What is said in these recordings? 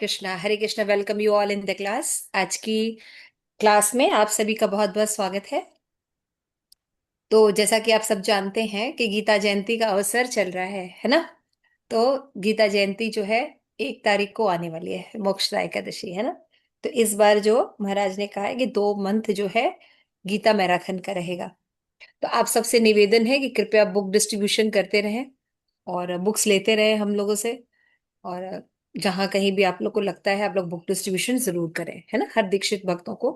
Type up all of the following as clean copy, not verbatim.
Krishna, Hare Krishna. Welcome you all in the class. आज की class में आप सभी का बहुत बहुत स्वागत है। तो जैसा कि आप सब जानते हैं कि गीता जयंती का अवसर चल रहा है ना। तो गीता जयंती जो है 1 तारीख को आने वाली है, मोक्षदा एकादशी, है ना। तो इस बार जो महाराज ने कहा है कि 2 मंथ जो है गीता मैराथन का रहेगा। तो आप सबसे निवेदन है कि कृपया बुक डिस्ट्रीब्यूशन करते रहें और बुक्स लेते रहें हम लोगों से। और जहां कहीं भी आप लोग को लगता है आप लोग बुक डिस्ट्रीब्यूशन जरूर करें, है ना। हर दीक्षित भक्तों को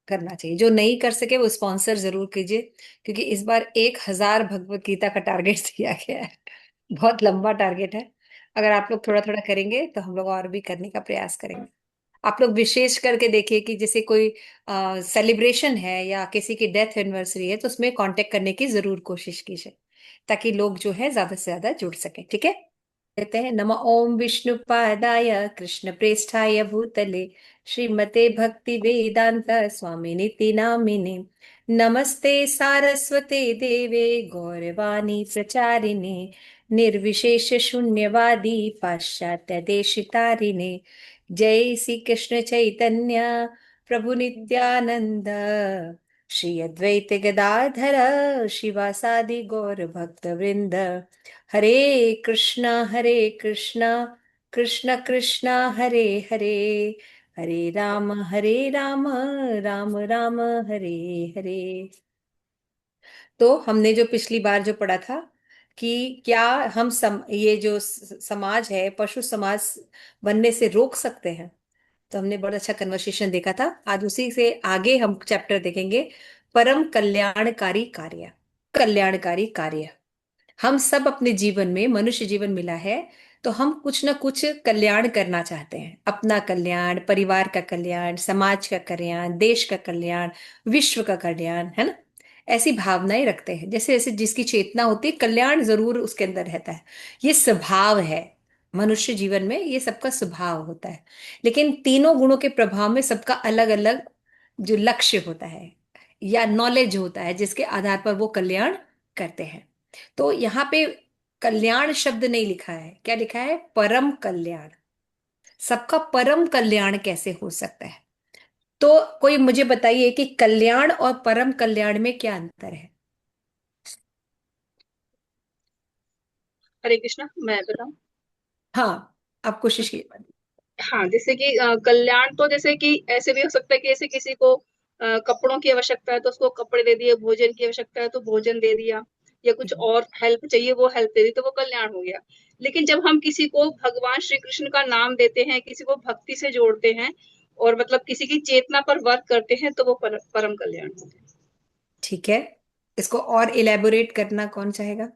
करना चाहिए। जो नहीं कर सके वो स्पॉन्सर जरूर कीजिए, क्योंकि इस बार 1,000 भगवत गीता का टारगेट दिया गया है। बहुत लंबा टारगेट है। अगर आप लोग थोड़ा थोड़ा करेंगे तो हम लोग और भी करने का प्रयास करेंगे। आप लोग विशेष करके देखिए कि जैसे कोई सेलिब्रेशन है या किसी की डेथ एनिवर्सरी है तो उसमें कांटेक्ट करने की जरूर कोशिश कीजिए, ताकि लोग जो है ज्यादा से ज्यादा जुड़ सके। ठीक है। कहते हैं नमः ओम विष्णु पादाय कृष्ण प्रेष्ठाय भूतले श्रीमते भक्ति वेदांत स्वामी निति नामिने नमस्ते सारस्वते देवे गौरवाणी प्रचारिणे निर्विशेष शून्यवादी पाश्चात्य देशितारिणे जय श्री कृष्ण चैतन्य प्रभु नित्यानंद श्री अद्वैत गदाधर शिवासादि गौर भक्त वृंद। हरे कृष्णा कृष्ण कृष्णा हरे हरे, हरे राम राम राम हरे हरे। तो हमने जो पिछली बार जो पढ़ा था कि क्या हम ये जो समाज है पशु समाज बनने से रोक सकते हैं। तो हमने बड़ा अच्छा कन्वर्सेशन देखा था। आज उसी से आगे हम चैप्टर देखेंगे, परम कल्याणकारी कार्य। कल्याणकारी कार्य। हम सब अपने जीवन में, मनुष्य जीवन मिला है तो हम कुछ ना कुछ कल्याण करना चाहते हैं। अपना कल्याण, परिवार का कल्याण, समाज का कल्याण, देश का कल्याण, विश्व का कल्याण, है ना। ऐसी भावनाएं रखते हैं। जैसे जैसे जिसकी चेतना होती है कल्याण जरूर उसके अंदर रहता है। ये स्वभाव है। मनुष्य जीवन में ये सबका स्वभाव होता है। लेकिन तीनों गुणों के प्रभाव में सबका अलग अलग जो लक्ष्य होता है या नॉलेज होता है जिसके आधार पर वो कल्याण करते हैं। तो यहाँ पे कल्याण शब्द नहीं लिखा है, क्या लिखा है? परम कल्याण। सबका परम कल्याण कैसे हो सकता है? तो कोई मुझे बताइए कि कल्याण और परम कल्याण में क्या अंतर है। हरे कृष्णा। मैं बताऊं? हाँ, आप कोशिश कीजिए। हाँ, जैसे कि कल्याण तो जैसे कि ऐसे भी हो सकता है कि जैसे किसी को कपड़ों की आवश्यकता है तो उसको कपड़े दे दिए, भोजन की आवश्यकता है तो भोजन दे दिया, या कुछ और हेल्प चाहिए वो हेल्प दे दी, तो वो कल्याण हो गया। लेकिन जब हम किसी को भगवान श्री कृष्ण का नाम देते हैं, किसी को भक्ति से जोड़ते हैं और मतलब किसी की चेतना पर वर्क करते हैं, तो वो परम कल्याण हो गया। ठीक है। इसको और इलेबोरेट करना कौन चाहेगा?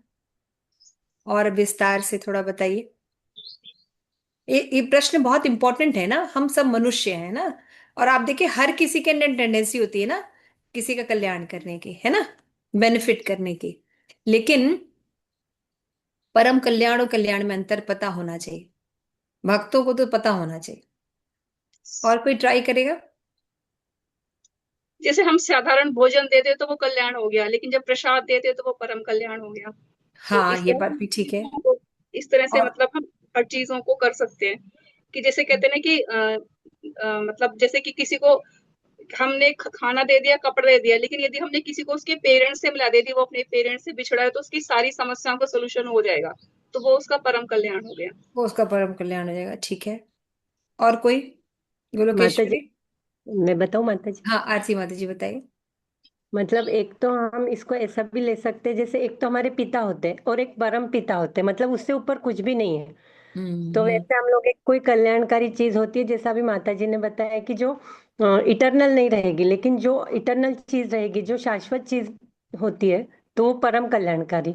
और विस्तार से थोड़ा बताइए। ये प्रश्न बहुत इंपॉर्टेंट है ना। हम सब मनुष्य हैं ना। और आप देखिए हर किसी के अंदर टेंडेंसी होती है ना, किसी का कल्याण करने की, है ना, बेनिफिट करने की। लेकिन परम कल्याण और कल्याण में अंतर पता होना चाहिए। भक्तों को तो पता होना चाहिए। और कोई ट्राई करेगा? जैसे हम साधारण भोजन देते तो वो कल्याण हो गया, लेकिन जब प्रसाद देते तो वो परम कल्याण हो गया। तो हाँ, इस ये तरह बात हम भी ठीक है। चीजों को, इस तरह से और मतलब हम हर चीजों को कर सकते हैं। कि जैसे कहते हैं ना कि मतलब जैसे कि किसी को हमने खाना दे दिया, कपड़े दे दिया, लेकिन यदि हमने किसी को उसके पेरेंट्स से मिला दे दी, वो अपने पेरेंट्स से बिछड़ा है, तो उसकी सारी समस्याओं का सोल्यूशन हो जाएगा। तो वो उसका परम कल्याण हो गया। वो उसका परम कल्याण हो जाएगा। ठीक है। और कोई? माता जी, गोलोकेश्वरी। मैं बताऊं माता जी? हाँ, आरती माता जी बताइए। मतलब एक तो हम इसको ऐसा भी ले सकते हैं, जैसे एक तो हमारे पिता होते हैं और एक परम पिता होते हैं, मतलब उससे ऊपर कुछ भी नहीं है। तो हम्म। वैसे हम लोग एक कोई कल्याणकारी चीज होती है, जैसा अभी माता जी ने बताया कि जो इटरनल नहीं रहेगी, लेकिन जो इटरनल चीज रहेगी, जो शाश्वत चीज होती है, तो वो परम कल्याणकारी।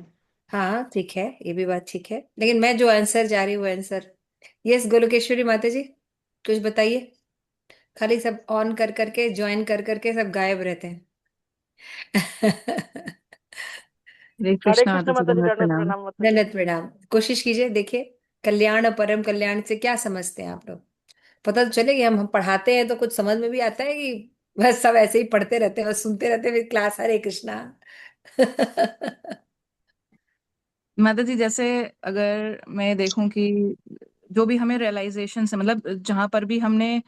हाँ ठीक है, ये भी बात ठीक है। लेकिन मैं जो आंसर जा रही हूँ, आंसर यस। गोलोकेश्वरी माता जी कुछ बताइए। खाली सब ऑन कर करके, ज्वाइन कर करके सब गायब रहते हैं। हरे हरे कृष्णा माता कृष्ण जी, माता जी, दंडवत दंडवत प्रणाम। प्रणाम माता जी। दंडवत प्रणाम। कोशिश कीजिए, देखिए कल्याण और परम कल्याण से क्या समझते हैं आप लोग। पता तो चले कि हम पढ़ाते हैं तो कुछ समझ में भी आता है कि बस सब ऐसे ही पढ़ते रहते हैं और सुनते रहते हैं फिर क्लास, हरे कृष्णा। माता जी, जैसे अगर मैं देखूं कि जो भी हमें रियलाइजेशन से, मतलब जहां पर भी हमने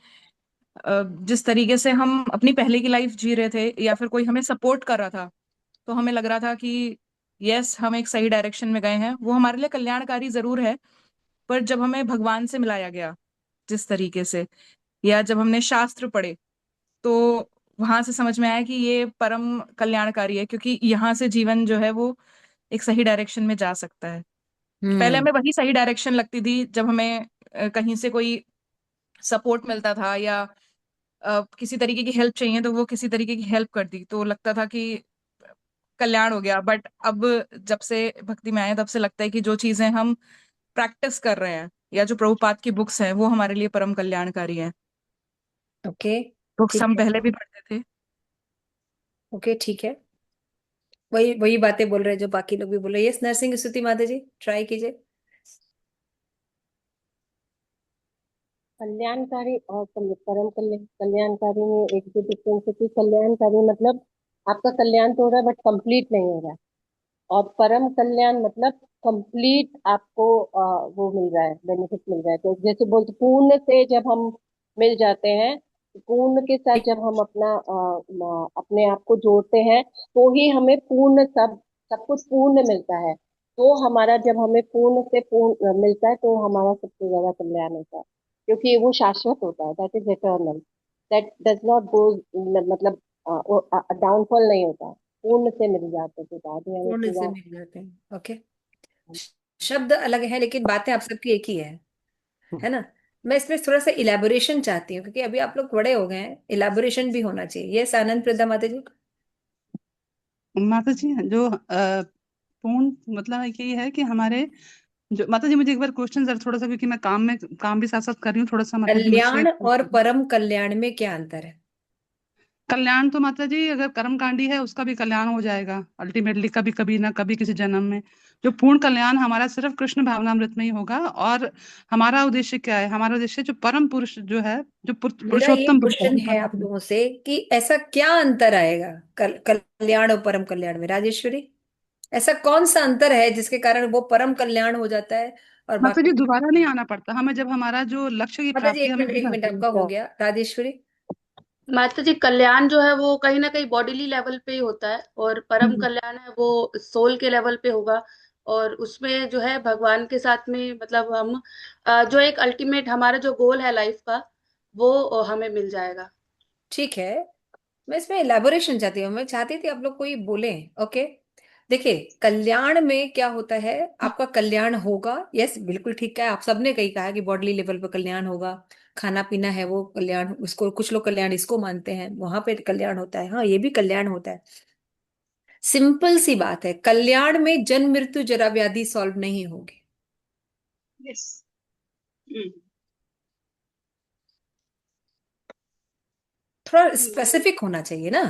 जिस तरीके से हम अपनी पहले की लाइफ जी रहे थे या फिर कोई हमें सपोर्ट कर रहा था, तो हमें लग रहा था कि यस हम एक सही डायरेक्शन में गए हैं, वो हमारे लिए कल्याणकारी जरूर है। पर जब हमें भगवान से मिलाया गया जिस तरीके से, या जब हमने शास्त्र पढ़े, तो वहां से समझ में आया कि ये परम कल्याणकारी है, क्योंकि यहाँ से जीवन जो है वो एक सही डायरेक्शन में जा सकता है। पहले हम्म। हमें वही सही डायरेक्शन लगती थी, जब हमें कहीं से कोई सपोर्ट मिलता था या किसी तरीके की हेल्प चाहिए तो वो किसी तरीके की हेल्प कर दी तो लगता था कि कल्याण हो गया। बट अब जब से भक्ति में आए तब से लगता है कि जो चीजें हम प्रैक्टिस कर रहे हैं या जो प्रभुपाद की बुक्स हैं वो हमारे लिए परम कल्याणकारी हैं। ओके। बुक्स ठीक हम है। पहले भी पढ़ते थे। ओके, ठीक है। वही वही बातें बोल रहे हैं जो बाकी लोग भी बोल रहे हैं। यस, नरसिंह स्तुति माता जी, ट्राई कीजिए। कल्याणकारी और परम कल्याणकारी में एक जो डिफरेंस है कि कल्याणकारी मतलब आपका कल्याण तो हो रहा है बट कंप्लीट नहीं हो रहा है, और परम कल्याण मतलब कंप्लीट आपको वो मिल रहा है, बेनिफिट मिल रहा है। तो जैसे बोलते पूर्ण से जब हम मिल जाते हैं, पूर्ण के साथ जब हम अपने आप को जोड़ते हैं, तो ही हमें पूर्ण सब सब कुछ पूर्ण मिलता है। तो हमारा जब हमें पूर्ण से पूर्ण मिलता है तो हमारा सबसे ज्यादा कल्याण होता है, क्योंकि वो शाश्वत होता है, that is eternal, that does not go, मतलब डाउनफॉल नहीं होता, पूर्ण से मिल जाते थे बाद में हमें पूर्ण से पूरा। मिल जाते हैं। ओके। शब्द अलग है लेकिन बातें आप सबकी एक ही है ना। मैं इसमें थोड़ा सा इलेबोरेशन चाहती हूँ क्योंकि अभी आप लोग बड़े हो गए हैं, इलेबोरेशन भी होना चाहिए। यस, आनंद प्रदा माता जी। माता जी जो पूर्ण मतलब यही है कि हमारे जो माता जी, मुझे एक बार क्वेश्चन जरा थोड़ा सा, क्योंकि मैं काम भी साथ साथ कर रही हूँ, थोड़ा सा माता जी मुझसे। कल्याण और परम कल्याण में क्या अंतर है? कल्याण तो माता जी अगर कर्मकांडी है उसका भी कल्याण हो जाएगा अल्टीमेटली, कभी कभी ना कभी किसी जन्म में। जो पूर्ण कल्याण हमारा सिर्फ कृष्ण भावनामृत में ही होगा। और हमारा उद्देश्य क्या है? हमारा उद्देश्य जो परम पुरुष जो है, जो मेरा ये पुरुषोत्तम पुरुष क्वेश्चन है, है आप लोगों से कि ऐसा क्या अंतर आएगा कल्याण और परम कल्याण में, राजेश्वरी? ऐसा कौन सा अंतर है जिसके कारण वो परम कल्याण हो जाता है और माता जी बाकी? दोबारा नहीं आना पड़ता हमें, जब हमारा जो लक्ष्य की माता जी, प्राप्ति एक हमें मिनट हो एक मिनट, जाती आपका हो है। गया। राजेश्वरी? माता जी, कल्याण जो है वो कहीं ना कहीं बॉडीली लेवल पे ही होता है, और परम हम्म। कल्याण है वो सोल के लेवल पे होगा। और उसमें जो है भगवान के साथ में मतलब हम जो एक अल्टीमेट हमारा जो गोल है लाइफ का, वो हमें मिल जाएगा। ठीक है। मैं इसमें इलेबोरेशन चाहती हूँ, मैं चाहती थी आप लोग कोई बोले। ओके। देखिए, कल्याण में क्या होता है, आपका कल्याण होगा। यस, बिल्कुल ठीक है, आप सबने कही कहा कि बॉडली लेवल पर कल्याण होगा। खाना पीना है वो कल्याण, उसको कुछ लोग कल्याण इसको मानते हैं, वहां पे कल्याण होता है। हाँ, ये भी कल्याण होता है। सिंपल सी बात है, कल्याण में जन्म मृत्यु जरा व्याधि सॉल्व नहीं होगी। यस। थोड़ा स्पेसिफिक होना चाहिए ना।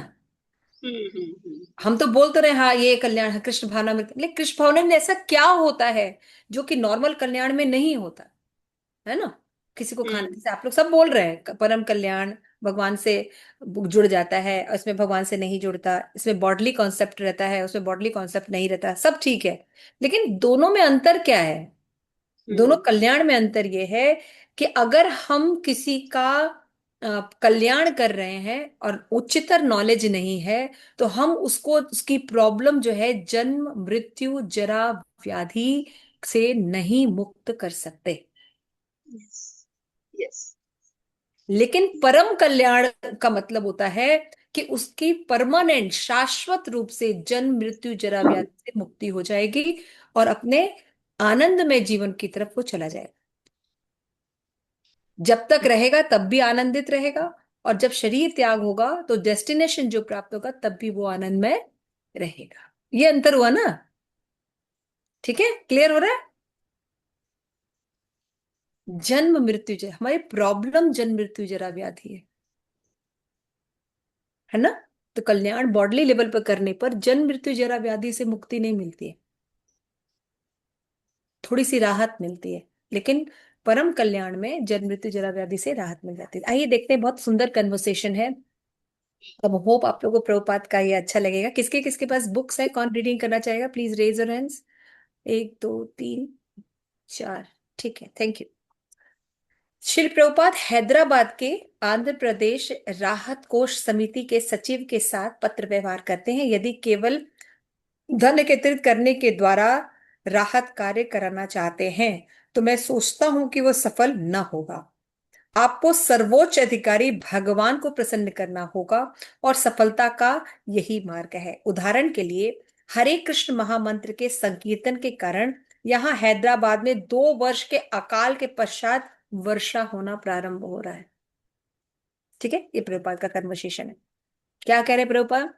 हम्म। हम तो बोल तो रहे हाँ ये कल्याण है, कृष्ण भावना में, लेकिन कृष्ण भावना में ऐसा क्या होता है जो कि नॉर्मल कल्याण में नहीं होता, है ना? किसी को खाना, हम्म। जैसे आप लोग सब बोल रहे हैं परम कल्याण भगवान से जुड़ जाता है, और इसमें भगवान से नहीं जुड़ता, इसमें बॉडली कॉन्सेप्ट रहता है, उसमें बॉडली कॉन्सेप्ट नहीं रहता, सब ठीक है। लेकिन दोनों में अंतर क्या है? दोनों हम्म। कल्याण में अंतर यह है कि अगर हम किसी का कल्याण कर रहे हैं और उच्चतर नॉलेज नहीं है, तो हम उसको, उसकी प्रॉब्लम जो है जन्म मृत्यु जरा व्याधि से नहीं मुक्त कर सकते। यस। यस। लेकिन परम कल्याण का मतलब होता है कि उसकी परमानेंट शाश्वत रूप से जन्म मृत्यु जरा व्याधि से मुक्ति हो जाएगी और अपने आनंद में जीवन की तरफ वो चला जाएगा। जब तक रहेगा तब भी आनंदित रहेगा, और जब शरीर त्याग होगा तो डेस्टिनेशन जो प्राप्त होगा तब भी वो आनंद में रहेगा। ये अंतर हुआ ना? ठीक है, क्लियर हो रहा है? जन्म मृत्यु जरा, हमारी प्रॉब्लम जन्म मृत्यु जरा व्याधि है ना। तो कल्याण बॉडली लेवल पर करने पर जन्म मृत्यु जरा व्याधि से मुक्ति नहीं मिलती है, थोड़ी सी राहत मिलती है। लेकिन परम कल्याण में जन्म मृत्यु जरा व्याधि से राहत मिल जाती है। आइए देखते हैं, बहुत सुंदर कन्वर्सेशन है। अब होप आप लोगों को प्रभुपाद का ये अच्छा लगेगा। किसके किसके पास बुक्स है, कौन रीडिंग करना चाहेगा? Please raise your hands. एक दो तीन चार। ठीक है, थैंक यू। शिल प्रभुपाद हैदराबाद के आंध्र प्रदेश राहत कोष समिति के सचिव के साथ पत्र व्यवहार करते हैं। यदि केवल धन एकत्रित करने के द्वारा राहत कार्य कराना चाहते हैं तो मैं सोचता हूं कि वो सफल न होगा। आपको सर्वोच्च अधिकारी भगवान को प्रसन्न करना होगा और सफलता का यही मार्ग है। उदाहरण के लिए हरे कृष्ण महामंत्र के संकीर्तन के कारण यहाँ हैदराबाद में 2 वर्ष के अकाल के पश्चात वर्षा होना प्रारंभ हो रहा है। ठीक है, ये प्रभुपाद का कन्वर्सेशन है। क्या कह रहे हैं प्रभुपाद?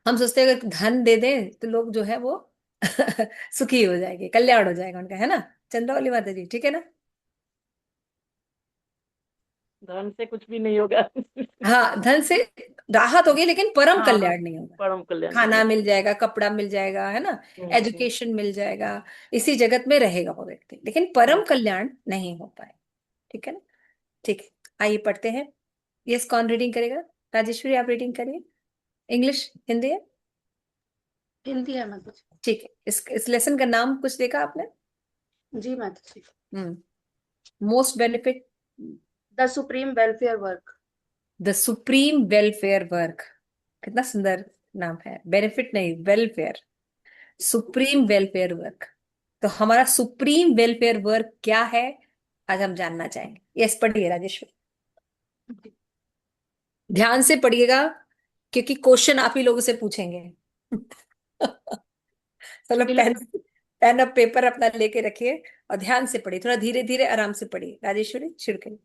हम सोचते हैं अगर धन दे दें तो लोग जो है वो सुखी हो जाएंगे, कल्याण हो जाएगा उनका, है ना चंद्रावली माता जी? ठीक है ना? धन से कुछ भी नहीं होगा। हाँ, धन से राहत होगी लेकिन परम हाँ, कल्याण नहीं होगा। परम कल्याण नहीं खाना होगा। मिल जाएगा, कपड़ा मिल जाएगा, है ना, एजुकेशन मिल जाएगा, इसी जगत में रहेगा वो व्यक्ति, लेकिन परम कल्याण नहीं हो पाए। ठीक है ना? ठीक है, आइए पढ़ते हैं। यस, कौन रीडिंग करेगा? राजेश्वरी आप रीडिंग करिए। इंग्लिश, हिंदी है? हिंदी है माता जी। ठीक है, इस लेसन का नाम कुछ देखा आपने? जी माता जी। Most benefit the supreme welfare work. The supreme welfare work. कितना सुंदर नाम है, बेनिफिट नहीं, वेलफेयर, सुप्रीम वेलफेयर वर्क। तो हमारा सुप्रीम वेलफेयर वर्क क्या है, आज हम जानना चाहेंगे। यस, पढ़िए राजेश्वरी, ध्यान से पढ़िएगा क्योंकि क्वेश्चन आप ही लोगों से पूछेंगे। चलो, पेन पेन और पेपर अपना लेके रखिए और ध्यान से पढ़िए, थोड़ा धीरे धीरे आराम से पढ़िए। राजेश्वरी शुरू करिए।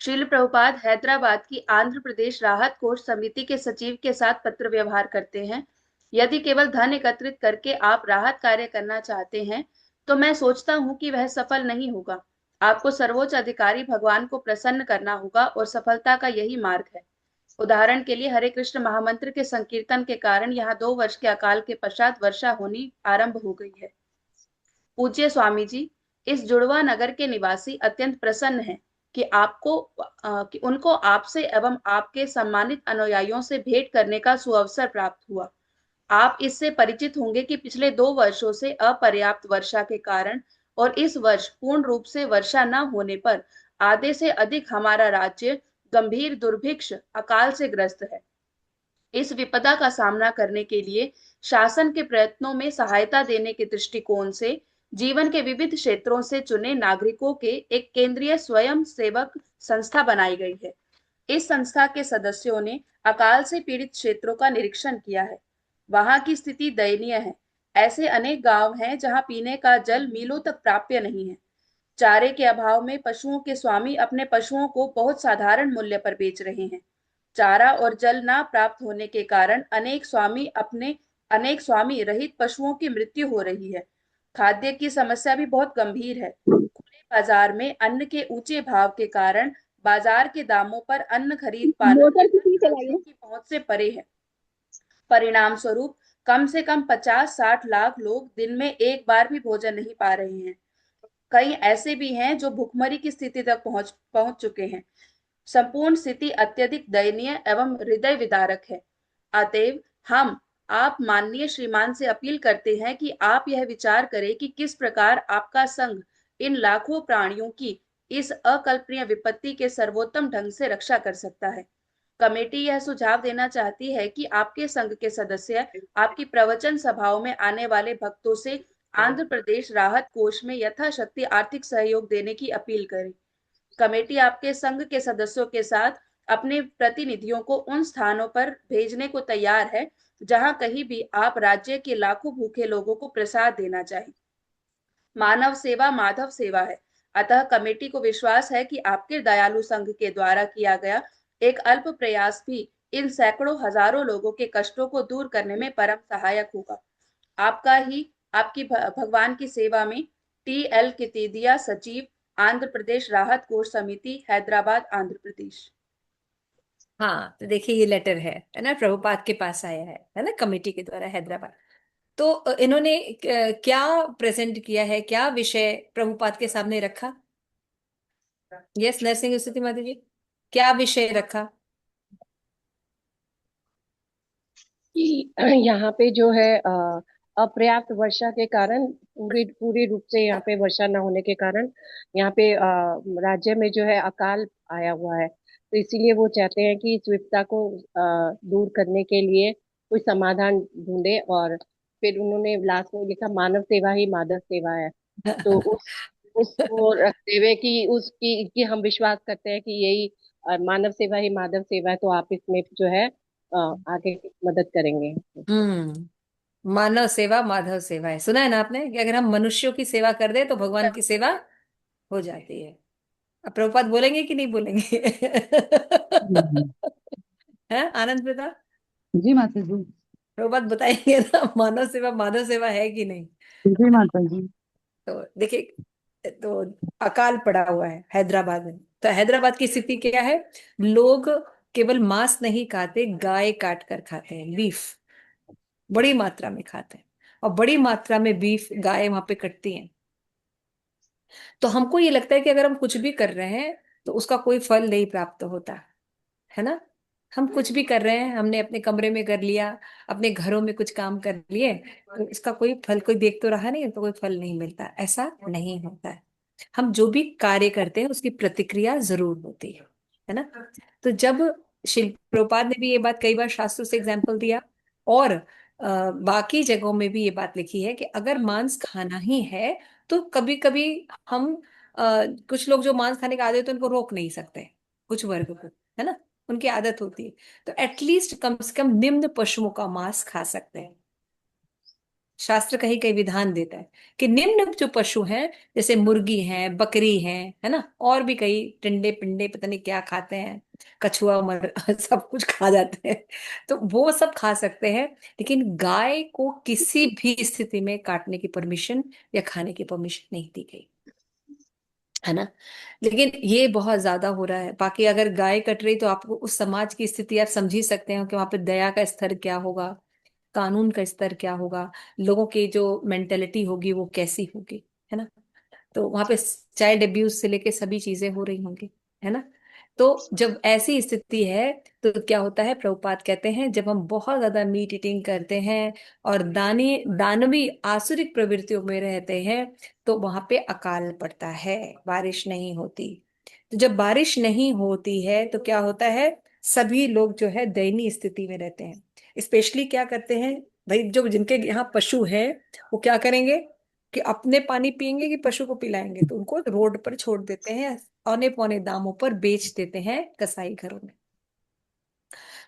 श्रील प्रभुपाद हैदराबाद की आंध्र प्रदेश राहत कोष समिति के सचिव के साथ पत्र व्यवहार करते हैं। यदि केवल धन एकत्रित करके आप राहत कार्य करना चाहते हैं तो मैं सोचता हूं कि वह सफल नहीं होगा। आपको सर्वोच्च अधिकारी भगवान को प्रसन्न करना होगा और सफलता का यही मार्ग है। उदाहरण के लिए हरे कृष्ण महामंत्र के संकीर्तन के कारण यहाँ 2 वर्ष के अकाल के पश्चात वर्षा होनी आरंभ हो गई है। पूज्य स्वामी जी, इस जुड़वा नगर के निवासी अत्यंत प्रसन्न हैं कि उनको आपसे एवं आपके सम्मानित अनुयायियों से भेंट करने का सुअवसर प्राप्त हुआ। आप इससे परिचित होंगे कि पिछले 2 वर्षों से अपर्याप्त वर्षा के कारण और इस वर्ष पूर्ण रूप से वर्षा न होने पर आधे से अधिक हमारा राज्य गंभीर दुर्भिक्ष अकाल से ग्रस्त है। इस विपदा का सामना करने के लिए शासन के प्रयत्नों में सहायता देने के दृष्टिकोण से जीवन के विविध क्षेत्रों से चुने नागरिकों के एक केंद्रीय स्वयं सेवक संस्था बनाई गई है। इस संस्था के सदस्यों ने अकाल से पीड़ित क्षेत्रों का निरीक्षण किया है। वहां की स्थिति दयनीय है। ऐसे अनेक गांव हैं जहां पीने का जल मीलों तक प्राप्य नहीं है। चारे के अभाव में पशुओं के स्वामी अपने पशुओं को बहुत साधारण मूल्य पर बेच रहे हैं। चारा और जल न प्राप्त होने के कारण अनेक स्वामी रहित पशुओं की मृत्यु हो रही है। खाद्य की समस्या भी बहुत गंभीर है। खुले बाजार में अन्न के ऊंचे भाव के कारण बाजार के दामों पर अन्न खरीद पाना ग्राहकों की पहुंच से परे है। परिणाम स्वरूप कम से कम 50-60 लाख लोग दिन में एक बार भी भोजन नहीं पा रहे हैं। कई ऐसे भी हैं जो भुखमरी की स्थिति तक पहुंच चुके हैं। संपूर्ण स्थिति अत्यधिक दयनीय एवं हृदय विदारक है। अतएव हम आप माननीय श्रीमान से अपील करते हैं कि आप यह विचार करें कि किस प्रकार आपका संघ इन लाखों प्राणियों की इस अकल्पनीय विपत्ति के सर्वोत्तम ढंग से रक्षा कर सकता है। कमेटी यह सुझाव देना चाहती है कि आपके संघ के सदस्य आपकी प्रवचन सभाओं में आने वाले भक्तों से आंध्र प्रदेश राहत कोष में यथाशक्ति आर्थिक सहयोग देने की अपील करें। कमेटी आपके संघ के सदस्यों के साथ अपने प्रतिनिधियों को उन स्थानों पर भेजने को तैयार है जहां कहीं भी आप राज्य के लाखों भूखे लोगों को प्रसाद देना चाहें। मानव सेवा माधव सेवा है। अतः कमेटी को विश्वास है कि आपके दयालु संघ के द्वारा किया गया एक अल्प प्रयास भी इन सैकड़ों हजारों लोगों के कष्टों को दूर करने में परम सहायक होगा। आपकी भगवान की सेवा में टी.एल. कितीदिया, सचिव, आंध्र प्रदेश राहत कोष समिति, हैदराबाद, आंध्र प्रदेश। हाँ, तो देखिए ये लेटर है ना, प्रभुपाद के पास आया है ना, कमेटी के द्वारा, हैदराबाद। तो इन्होंने क्या प्रेजेंट किया है, क्या विषय प्रभुपाद के सामने रखा? यस, नरसिंह स्तुति माता जी, क्या विषय रखा? कि यहाँ पे जो है अपर्याप्त वर्षा के कारण, पूरी पूरी रूप से यहाँ पे वर्षा न होने के कारण यहाँ पे राज्य में जो है अकाल आया हुआ है। तो इसीलिए वो चाहते हैं कि इस विपदा को दूर करने के लिए कोई समाधान ढूंढे। और फिर उन्होंने लास्ट में लिखा, मानव सेवा ही माधव सेवा है। तो उसको रखते हुए कि उसकी कि हम विश्वास करते हैं कि यही मानव सेवा ही माधव सेवा है, तो आप इसमें जो है आगे मदद करेंगे। मानव सेवा माधव सेवा है, सुना है ना आपने कि अगर हम मनुष्यों की सेवा कर दे तो भगवान की सेवा हो जाती है। अब प्रभुपाद बोलेंगे कि नहीं बोलेंगे? हम्म। है आनंद पिता? जी माता जी। प्रभुपाद बताएंगे ना, मानव सेवा माधव सेवा है कि नहीं? जी माता जी। तो देखिए, तो अकाल पड़ा हुआ है हैदराबाद में। तो हैदराबाद की स्थिति क्या है? लोग केवल मांस नहीं खाते, गाय काट कर खाते हैं, बीफ बड़ी मात्रा में खाते हैं। और बड़ी मात्रा में बीफ गाय वहां पे कटती हैं। तो हमको ये लगता है कि अगर हम कुछ भी कर रहे हैं तो उसका कोई फल नहीं प्राप्त होता, है ना? हम कुछ भी कर रहे हैं, हमने अपने कमरे में कर लिया, अपने घरों में कुछ काम कर लिए, तो इसका कोई फल कोई देख तो रहा नहीं, तो कोई फल नहीं मिलता, ऐसा नहीं होता है। हम जो भी कार्य करते हैं उसकी प्रतिक्रिया जरूर होती है ना? तो जब शिल प्रभुपाद ने भी ये बात कई बार शास्त्रों से एग्जाम्पल दिया, और बाकी जगहों में भी ये बात लिखी है कि अगर मांस खाना ही है तो कभी कभी हम कुछ लोग जो मांस खाने के आदत है उनको रोक नहीं सकते, कुछ वर्ग को, है ना? उनकी आदत होती है, तो एटलीस्ट कम से कम निम्न पशुओं का मांस खा सकते हैं। शास्त्र कहीं कहीं विधान देता है कि निम्न जो पशु हैं, जैसे मुर्गी है, बकरी है ना, और भी कई टिंडे पिंडे पता नहीं क्या खाते हैं, कछुआ मर सब कुछ खा जाते हैं, तो वो सब खा सकते हैं। लेकिन गाय को किसी भी स्थिति में काटने की परमिशन या खाने की परमिशन नहीं दी गई, है ना? लेकिन ये बहुत ज्यादा हो रहा है। बाकी अगर गाय कट रही तो आपको उस समाज की स्थिति आप समझ ही सकते हो कि वहां पे दया का स्तर क्या होगा, कानून का स्तर क्या होगा, लोगों की जो मेंटेलिटी होगी वो कैसी होगी, है ना? तो वहां पे चाइल्ड अब्यूज से लेके सभी चीजें हो रही होंगी, है ना? तो जब ऐसी स्थिति है तो क्या होता है, प्रभुपाद कहते हैं जब हम बहुत ज्यादा मीट ईटिंग करते हैं और दानवी आसुरिक प्रवृत्तियों में रहते हैं, तो वहां पे अकाल पड़ता है, बारिश नहीं होती। तो जब बारिश नहीं होती है तो क्या होता है, सभी लोग जो है दयनीय स्थिति में रहते हैं। स्पेशली क्या करते हैं भाई, जो जिनके यहाँ पशु है वो क्या करेंगे कि अपने पानी पियेंगे कि पशु को पिलाएंगे, तो उनको रोड पर छोड़ देते हैं, औने पौने दामों पर बेच देते हैं कसाई घरों में।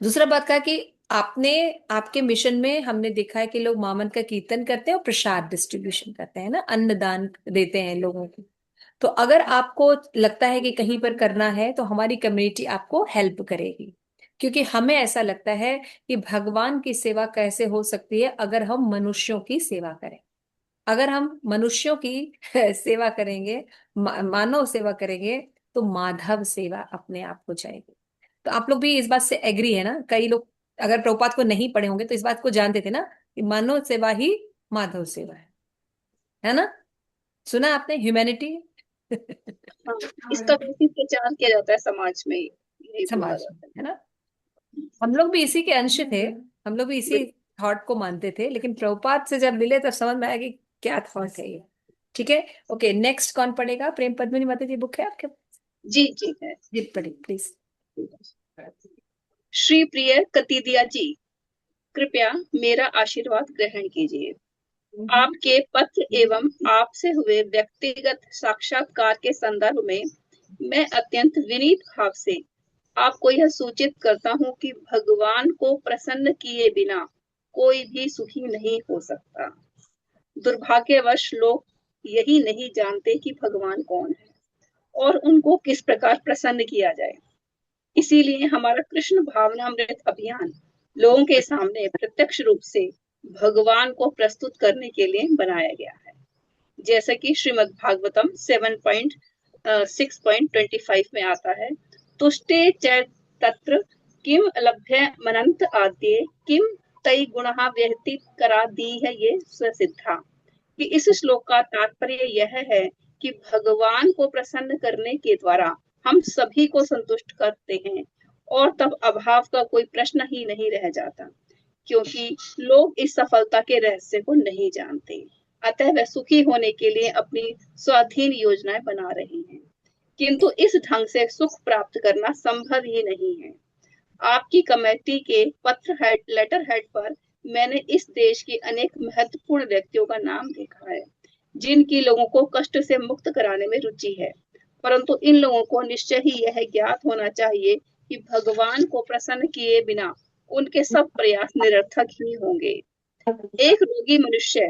दूसरा बात कहा कि आपने आपके मिशन में हमने देखा है कि लोग मामन का कीर्तन करते हैं और प्रसाद डिस्ट्रीब्यूशन करते हैं ना, अन्नदान देते हैं लोगों को। तो अगर आपको लगता है कि कहीं पर करना है तो हमारी कम्युनिटी आपको हेल्प करेगी, क्योंकि हमें ऐसा लगता है कि भगवान की सेवा कैसे हो सकती है अगर हम मनुष्यों की सेवा करें। अगर हम मनुष्यों की सेवा करेंगे, मानव सेवा करेंगे, तो माधव सेवा अपने आप हो जाएगी। तो आप लोग भी इस बात से एग्री है ना? कई लोग अगर प्रभुपाद को नहीं पढ़े होंगे तो इस बात को जानते थे ना कि मानव सेवा ही माधव सेवा है ना? सुना आपने ह्यूमैनिटी? हाँ, इसका काफी प्रचार किया जाता है समाज में, यही बोला समाज में, जाता है ना? हम लोग भी इसी के अंश थे, हम लोग भी है। इसी थॉट को मानते थे, लेकिन प्रभुपाद से जब मिले तब समझ में आया कि क्या थॉट है ये। ठीक है, ओके, नेक्स्ट कौन पढ़ेगा? प्रेम पद्मिनी माता जी बुक है आपके पास? जी जी है। जी पढ़े प्लीज। श्री प्रिय कतीदिया जी, कृपया मेरा आशीर्वाद ग्रहण कीजिए। आपके पत्र एवं आपसे हुए व्यक्तिगत साक्षात्कार के संदर्भ में मैं अत्यंत विनीत भाव से आपको यह सूचित करता हूँ कि भगवान को प्रसन्न किए बिना कोई भी सुखी नहीं हो सकता। दुर्भाग्यवश लोग यही नहीं जानते कि भगवान कौन है और उनको किस प्रकार प्रसन्न किया जाए। इसीलिए हमारा कृष्ण भावनामृत अभियान लोगों के सामने प्रत्यक्ष रूप से भगवान को प्रस्तुत करने के लिए बनाया गया है। जैसा कि श्रीमद् भागवतम 7.6.25 में आता है, तुष्टे च तत्र किम लभ्य मनंत आद्ये किम तई गुणः व्यहति करा दी है ये स्वसिद्धा। कि इस श्लोक का तात्पर्य यह है कि भगवान को प्रसन्न करने के द्वारा हम सभी को संतुष्ट करते हैं और तब अभाव का कोई प्रश्न ही नहीं रह जाता। क्योंकि लोग इस सफलता के रहस्य को नहीं जानते। अतः वे सुखी होने के लिए अपनी स्वाधीन योजनाएं बना रही हैं, किंतु इस ढंग से सुख प्राप्त करना संभव ही नहीं है। आपकी कमेटी के लेटर हेड पर मैंने इस देश के अनेक महत्वपूर्ण व्यक्तियों का नाम देखा है, जिनकी लोगों को कष्ट से मुक्त कराने में रुचि है, परंतु इन लोगों को निश्चय ही यह ज्ञात होना चाहिए कि भगवान को प्रसन्न किए बिना उनके सब प्रयास निरर्थक ही होंगे। एक रोगी मनुष्य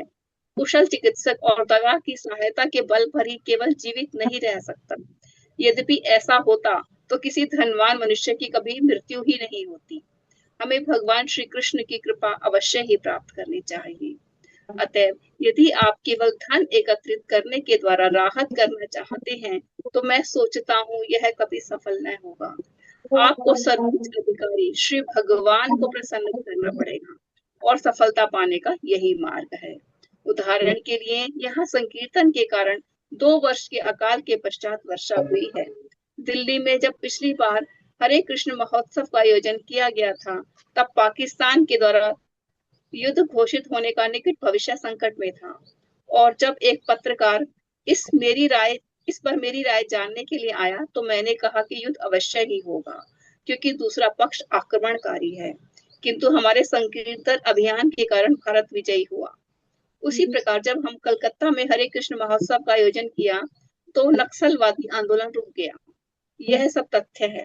कुशल चिकित्सक और दवा की सहायता के बल पर ही केवल जीवित नहीं रह सकता। यद्यपि ऐसा होता तो किसी धनवान मनुष्य की कभी मृत्यु ही नहीं होती। हमें भगवान श्री कृष्ण की कृपा अवश्य ही प्राप्त करनी चाहिए। अतएव यदि आप केवल धन एकत्रित करने के द्वारा राहत करना चाहते हैं, तो मैं सोचता हूँ यह कभी सफल न होगा। आपको सर्वोच्च अधिकारी श्री भगवान को प्रसन्न करना पड़ेगा और सफलता पाने का यही मार्ग है। उदाहरण के लिए यहाँ संकीर्तन के कारण 2 वर्ष के अकाल के पश्चात वर्षा हुई है। दिल्ली में जब पिछली बार हरे कृष्ण महोत्सव का आयोजन किया गया था, तब पाकिस्तान के द्वारा युद्ध घोषित होने का निकट भविष्य संकट में था, और जब एक पत्रकार इस पर मेरी राय जानने के लिए आया, तो मैंने कहा कि युद्ध अवश्य ही होगा, क्योंकि दूसरा पक्ष आक्रमणकारी है, किंतु हमारे संकीर्तन अभियान के कारण भारत विजयी हुआ। उसी प्रकार जब हम कलकत्ता में हरे कृष्ण महोत्सव का आयोजन किया, तो नक्सलवादी आंदोलन रुक गया। यह सब तथ्य है।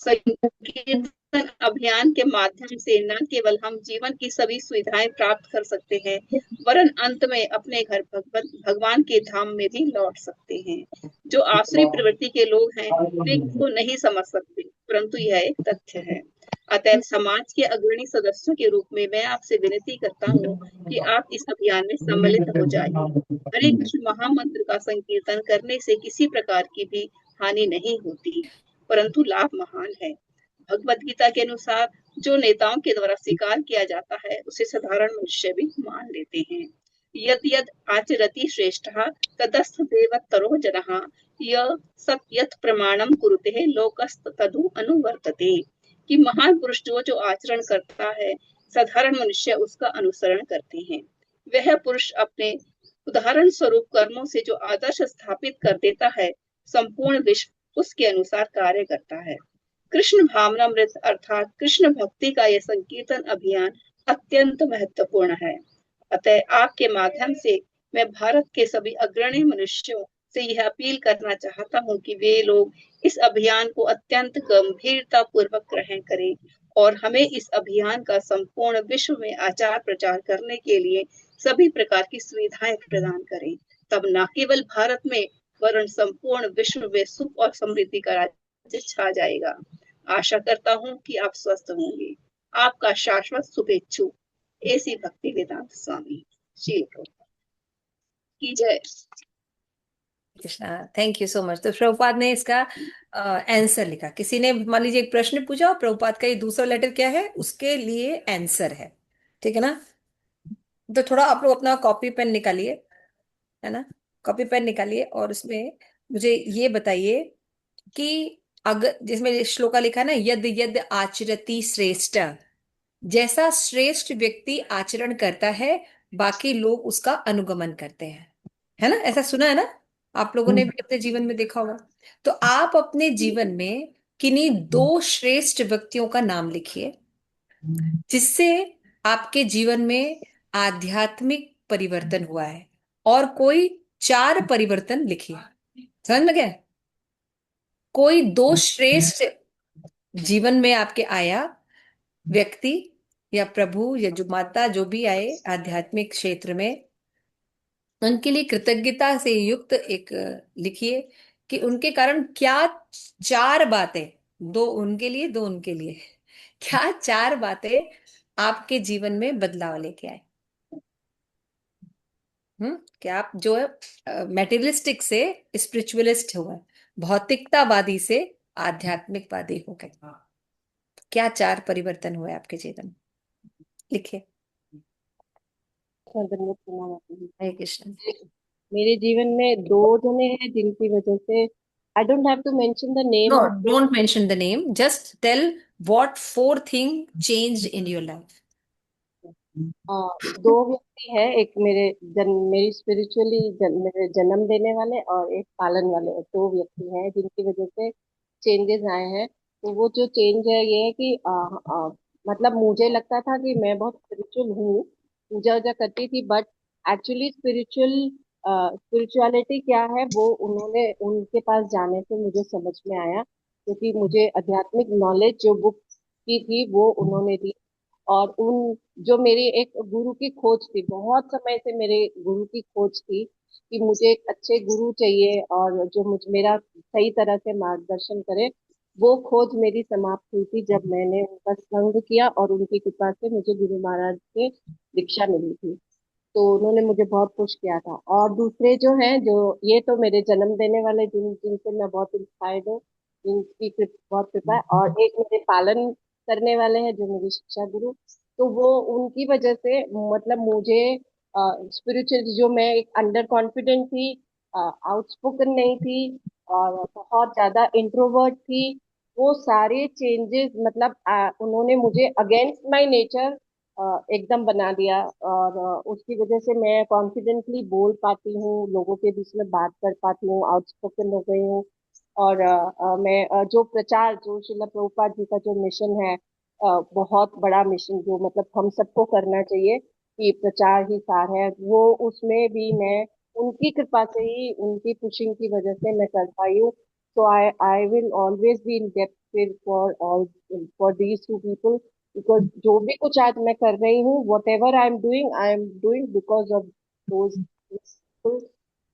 संकीर्तन अभियान के माध्यम से न केवल हम जीवन की सभी सुविधाएं प्राप्त कर सकते हैं, वरन अंत में अपने घर भगवान के धाम में भी लौट सकते हैं। जो आसुरी प्रवृत्ति के लोग हैं, वे इसको नहीं समझ सकते, परंतु यह एक तथ्य है। अतः समाज के अग्रणी सदस्यों के रूप में मैं आपसे विनती करता हूँ कि आप इस अभियान में सम्मिलित हो जाइए। हरे कृष्ण महामंत्र का संकीर्तन करने से किसी प्रकार की भी हानि नहीं होती, परंतु लाभ महान है। भगवत गीता के अनुसार जो नेताओं के द्वारा स्वीकार किया जाता है, उसे साधारण मनुष्य भी मान लेते हैं। यद यद आचरति श्रेष्ठः तदस्थ देवतरो जनः य सत यत प्रमाणम कुरुते लोकस्त तदु अनुवर्तते। कि महान पुरुष जो आचरण करता है, साधारण मनुष्य उसका अनुसरण करते हैं। वह पुरुष अपने उदाहरण स्वरूप कर्मों से जो आदर्श स्थापित कर देता है, संपूर्ण विश्व उसके अनुसार कार्य करता है। कृष्ण भावनामृत अर्थात कृष्ण भक्ति का यह संकीर्तन अभियान अत्यंत महत्वपूर्ण है। अतः आपके माध्यम से मैं भारत के सभी अग्रणी मनुष्यों से यह अपील करना चाहता हूँ कि वे लोग इस अभियान को अत्यंत गंभीरता पूर्वक ग्रहण करें और हमें इस अभियान का संपूर्ण विश्व में आचार प्रचार करने के लिए सभी प्रकार की सुविधाएं प्रदान करें। तब न केवल भारत में, वरन संपूर्ण विश्व में सुख और समृद्धि का राज्य छा जाएगा। आशा करता हूँ कि आप स्वस्थ होंगे। आपका शाश्वत शुभेच्छु, ऐसी भक्ति वेदांत स्वामी। श्री प्रभुपाद की जय। Krishna, thank you so much. तो प्रभुपाद ने इसका आंसर लिखा। किसी ने मान लीजिए एक प्रश्न पूछा और प्रभुपाद का ये दूसरा लेटर क्या है, उसके लिए आंसर है। ठीक है ना? तो थोड़ा आप लोग अपना कॉपी पेन निकालिए, है ना? कॉपी पेन निकालिए और उसमें मुझे ये बताइए कि अगर जिसमें श्लोका लिखा है ना, यद यद आचरति श्रेष्ठ, जैसा श्रेष्ठ व्यक्ति आचरण करता है, बाकी लोग उसका अनुगमन करते हैं। है ना? ऐसा सुना है ना? आप लोगों ने भी अपने जीवन में देखा होगा। तो आप अपने जीवन में किन्हीं 2 श्रेष्ठ व्यक्तियों का नाम लिखिए, जिससे आपके जीवन में आध्यात्मिक परिवर्तन हुआ है, और कोई 4 परिवर्तन लिखिए। समझ में गया? कोई 2 श्रेष्ठ जीवन में आपके आया व्यक्ति या प्रभु या जो माता जो भी आए आध्यात्मिक क्षेत्र में, उनके लिए कृतज्ञता से युक्त एक लिखिए कि उनके कारण क्या 4 बातें, 2 उनके लिए 2 उनके लिए, क्या 4 बातें आपके जीवन में बदलाव लेके आए। क्या आप जो है मेटेरियलिस्टिक से स्पिरिचुअलिस्ट हुए, भौतिकतावादी से आध्यात्मिकवादी हो गए। क्या 4 परिवर्तन हुए आपके जीवन में? लिखिए। हरे कृष्ण। मेरे जीवन में 2 जने हैं जिनकी वजह से I don't have to mention the name. No, don't mention the name. Just tell what 4 things changed in your life. दो व्यक्ति है, एक मेरी स्पिरिचुअली मेरे जन्म देने वाले और एक पालन वाले, दो व्यक्ति हैं जिनकी वजह से चेंजेस आए हैं। तो वो जो चेंज है ये है कि मतलब मुझे लगता था कि मैं बहुत स्पिरिचुअल हूँ, पूजा वूजा करती थी, बट एक्चुअली स्पिरिचुअलिटी क्या है वो उन्होंने उनके पास जाने से मुझे समझ में आया, क्योंकि मुझे आध्यात्मिक नॉलेज जो बुक की थी वो उन्होंने दी। और उन जो मेरी एक गुरु की खोज थी, बहुत समय से मेरे गुरु की खोज थी कि मुझे एक अच्छे गुरु चाहिए और जो मुझ मेरा सही तरह से मार्गदर्शन करे, वो खोज मेरी समाप्त हुई थी जब मैंने उनका संग किया और उनकी कृपा से मुझे गुरु महाराज से दीक्षा मिली थी। तो उन्होंने मुझे बहुत पुश किया था। और दूसरे जो हैं, जो ये तो मेरे जन्म देने वाले जिनसे मैं बहुत इंस्पायर्ड हूँ, जिनकी बहुत कृपा है, और एक मेरे पालन करने वाले हैं जो मेरी शिक्षा गुरु। तो वो उनकी वजह से मतलब मुझे स्पिरिचुअल, जो मैं एक अंडर कॉन्फिडेंट थी, आउटस्पोकन नहीं थी और बहुत ज्यादा इंट्रोवर्ट थी, वो सारे चेंजेस मतलब उन्होंने मुझे अगेंस्ट माय नेचर एकदम बना दिया। और उसकी वजह से मैं कॉन्फिडेंटली बोल पाती हूँ, लोगों के बीच में बात कर पाती हूँ, आउटस्पोकन हो गई हूँ। और मैं जो प्रचार, जो श्रील प्रभुपाद जी का जो मिशन है, बहुत बड़ा मिशन जो मतलब हम सबको करना चाहिए कि प्रचार ही सार है, वो उसमें भी मैं उनकी कृपा से ही, उनकी पुशिंग की वजह से मैं कर पाई हूँ। So I will always be indebted for these two people, because जो भी कुछ आज मैं कर रही हूँ, whatever I am doing because of those people,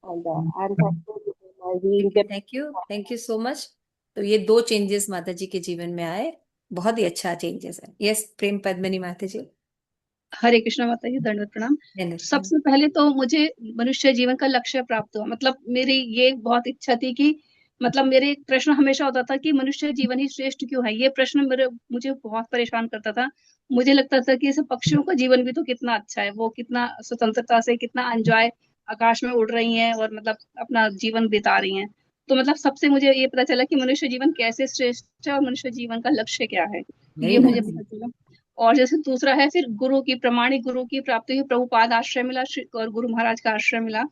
and I am thankful to them. I will thank you, indebted. Thank you, thank you so much. तो ये दो चेंजेस माता जी के जीवन में आए, बहुत ही अच्छा चेंजेस है। यस, प्रेम पद्मिनी माता जी। हरे कृष्णा माता जी, दंडवत प्रणाम। धन्यवाद। सबसे पहले तो मुझे मनुष्य जीवन का लक्ष्य प्राप्त हुआ, मतलब मेरी ये बहुत इच्छा थी कि मतलब मेरे एक प्रश्न हमेशा होता था कि मनुष्य जीवन ही श्रेष्ठ क्यों है। ये प्रश्न मुझे बहुत परेशान करता था। मुझे लगता था कि ऐसे पक्षियों का जीवन भी तो कितना अच्छा है, वो कितना स्वतंत्रता से, कितना एंजॉय, आकाश में उड़ रही हैं और मतलब अपना जीवन बिता रही हैं। तो मतलब सबसे मुझे ये पता चला कि मनुष्य जीवन कैसे श्रेष्ठ है और मनुष्य जीवन का लक्ष्य क्या है, वेरी ये मुझे नाइस। पता चला। और जैसे दूसरा है फिर गुरु की, प्रमाणिक गुरु की प्राप्ति हुई, प्रभुपाद आश्रय मिला, और गुरु महाराज का आश्रय मिला।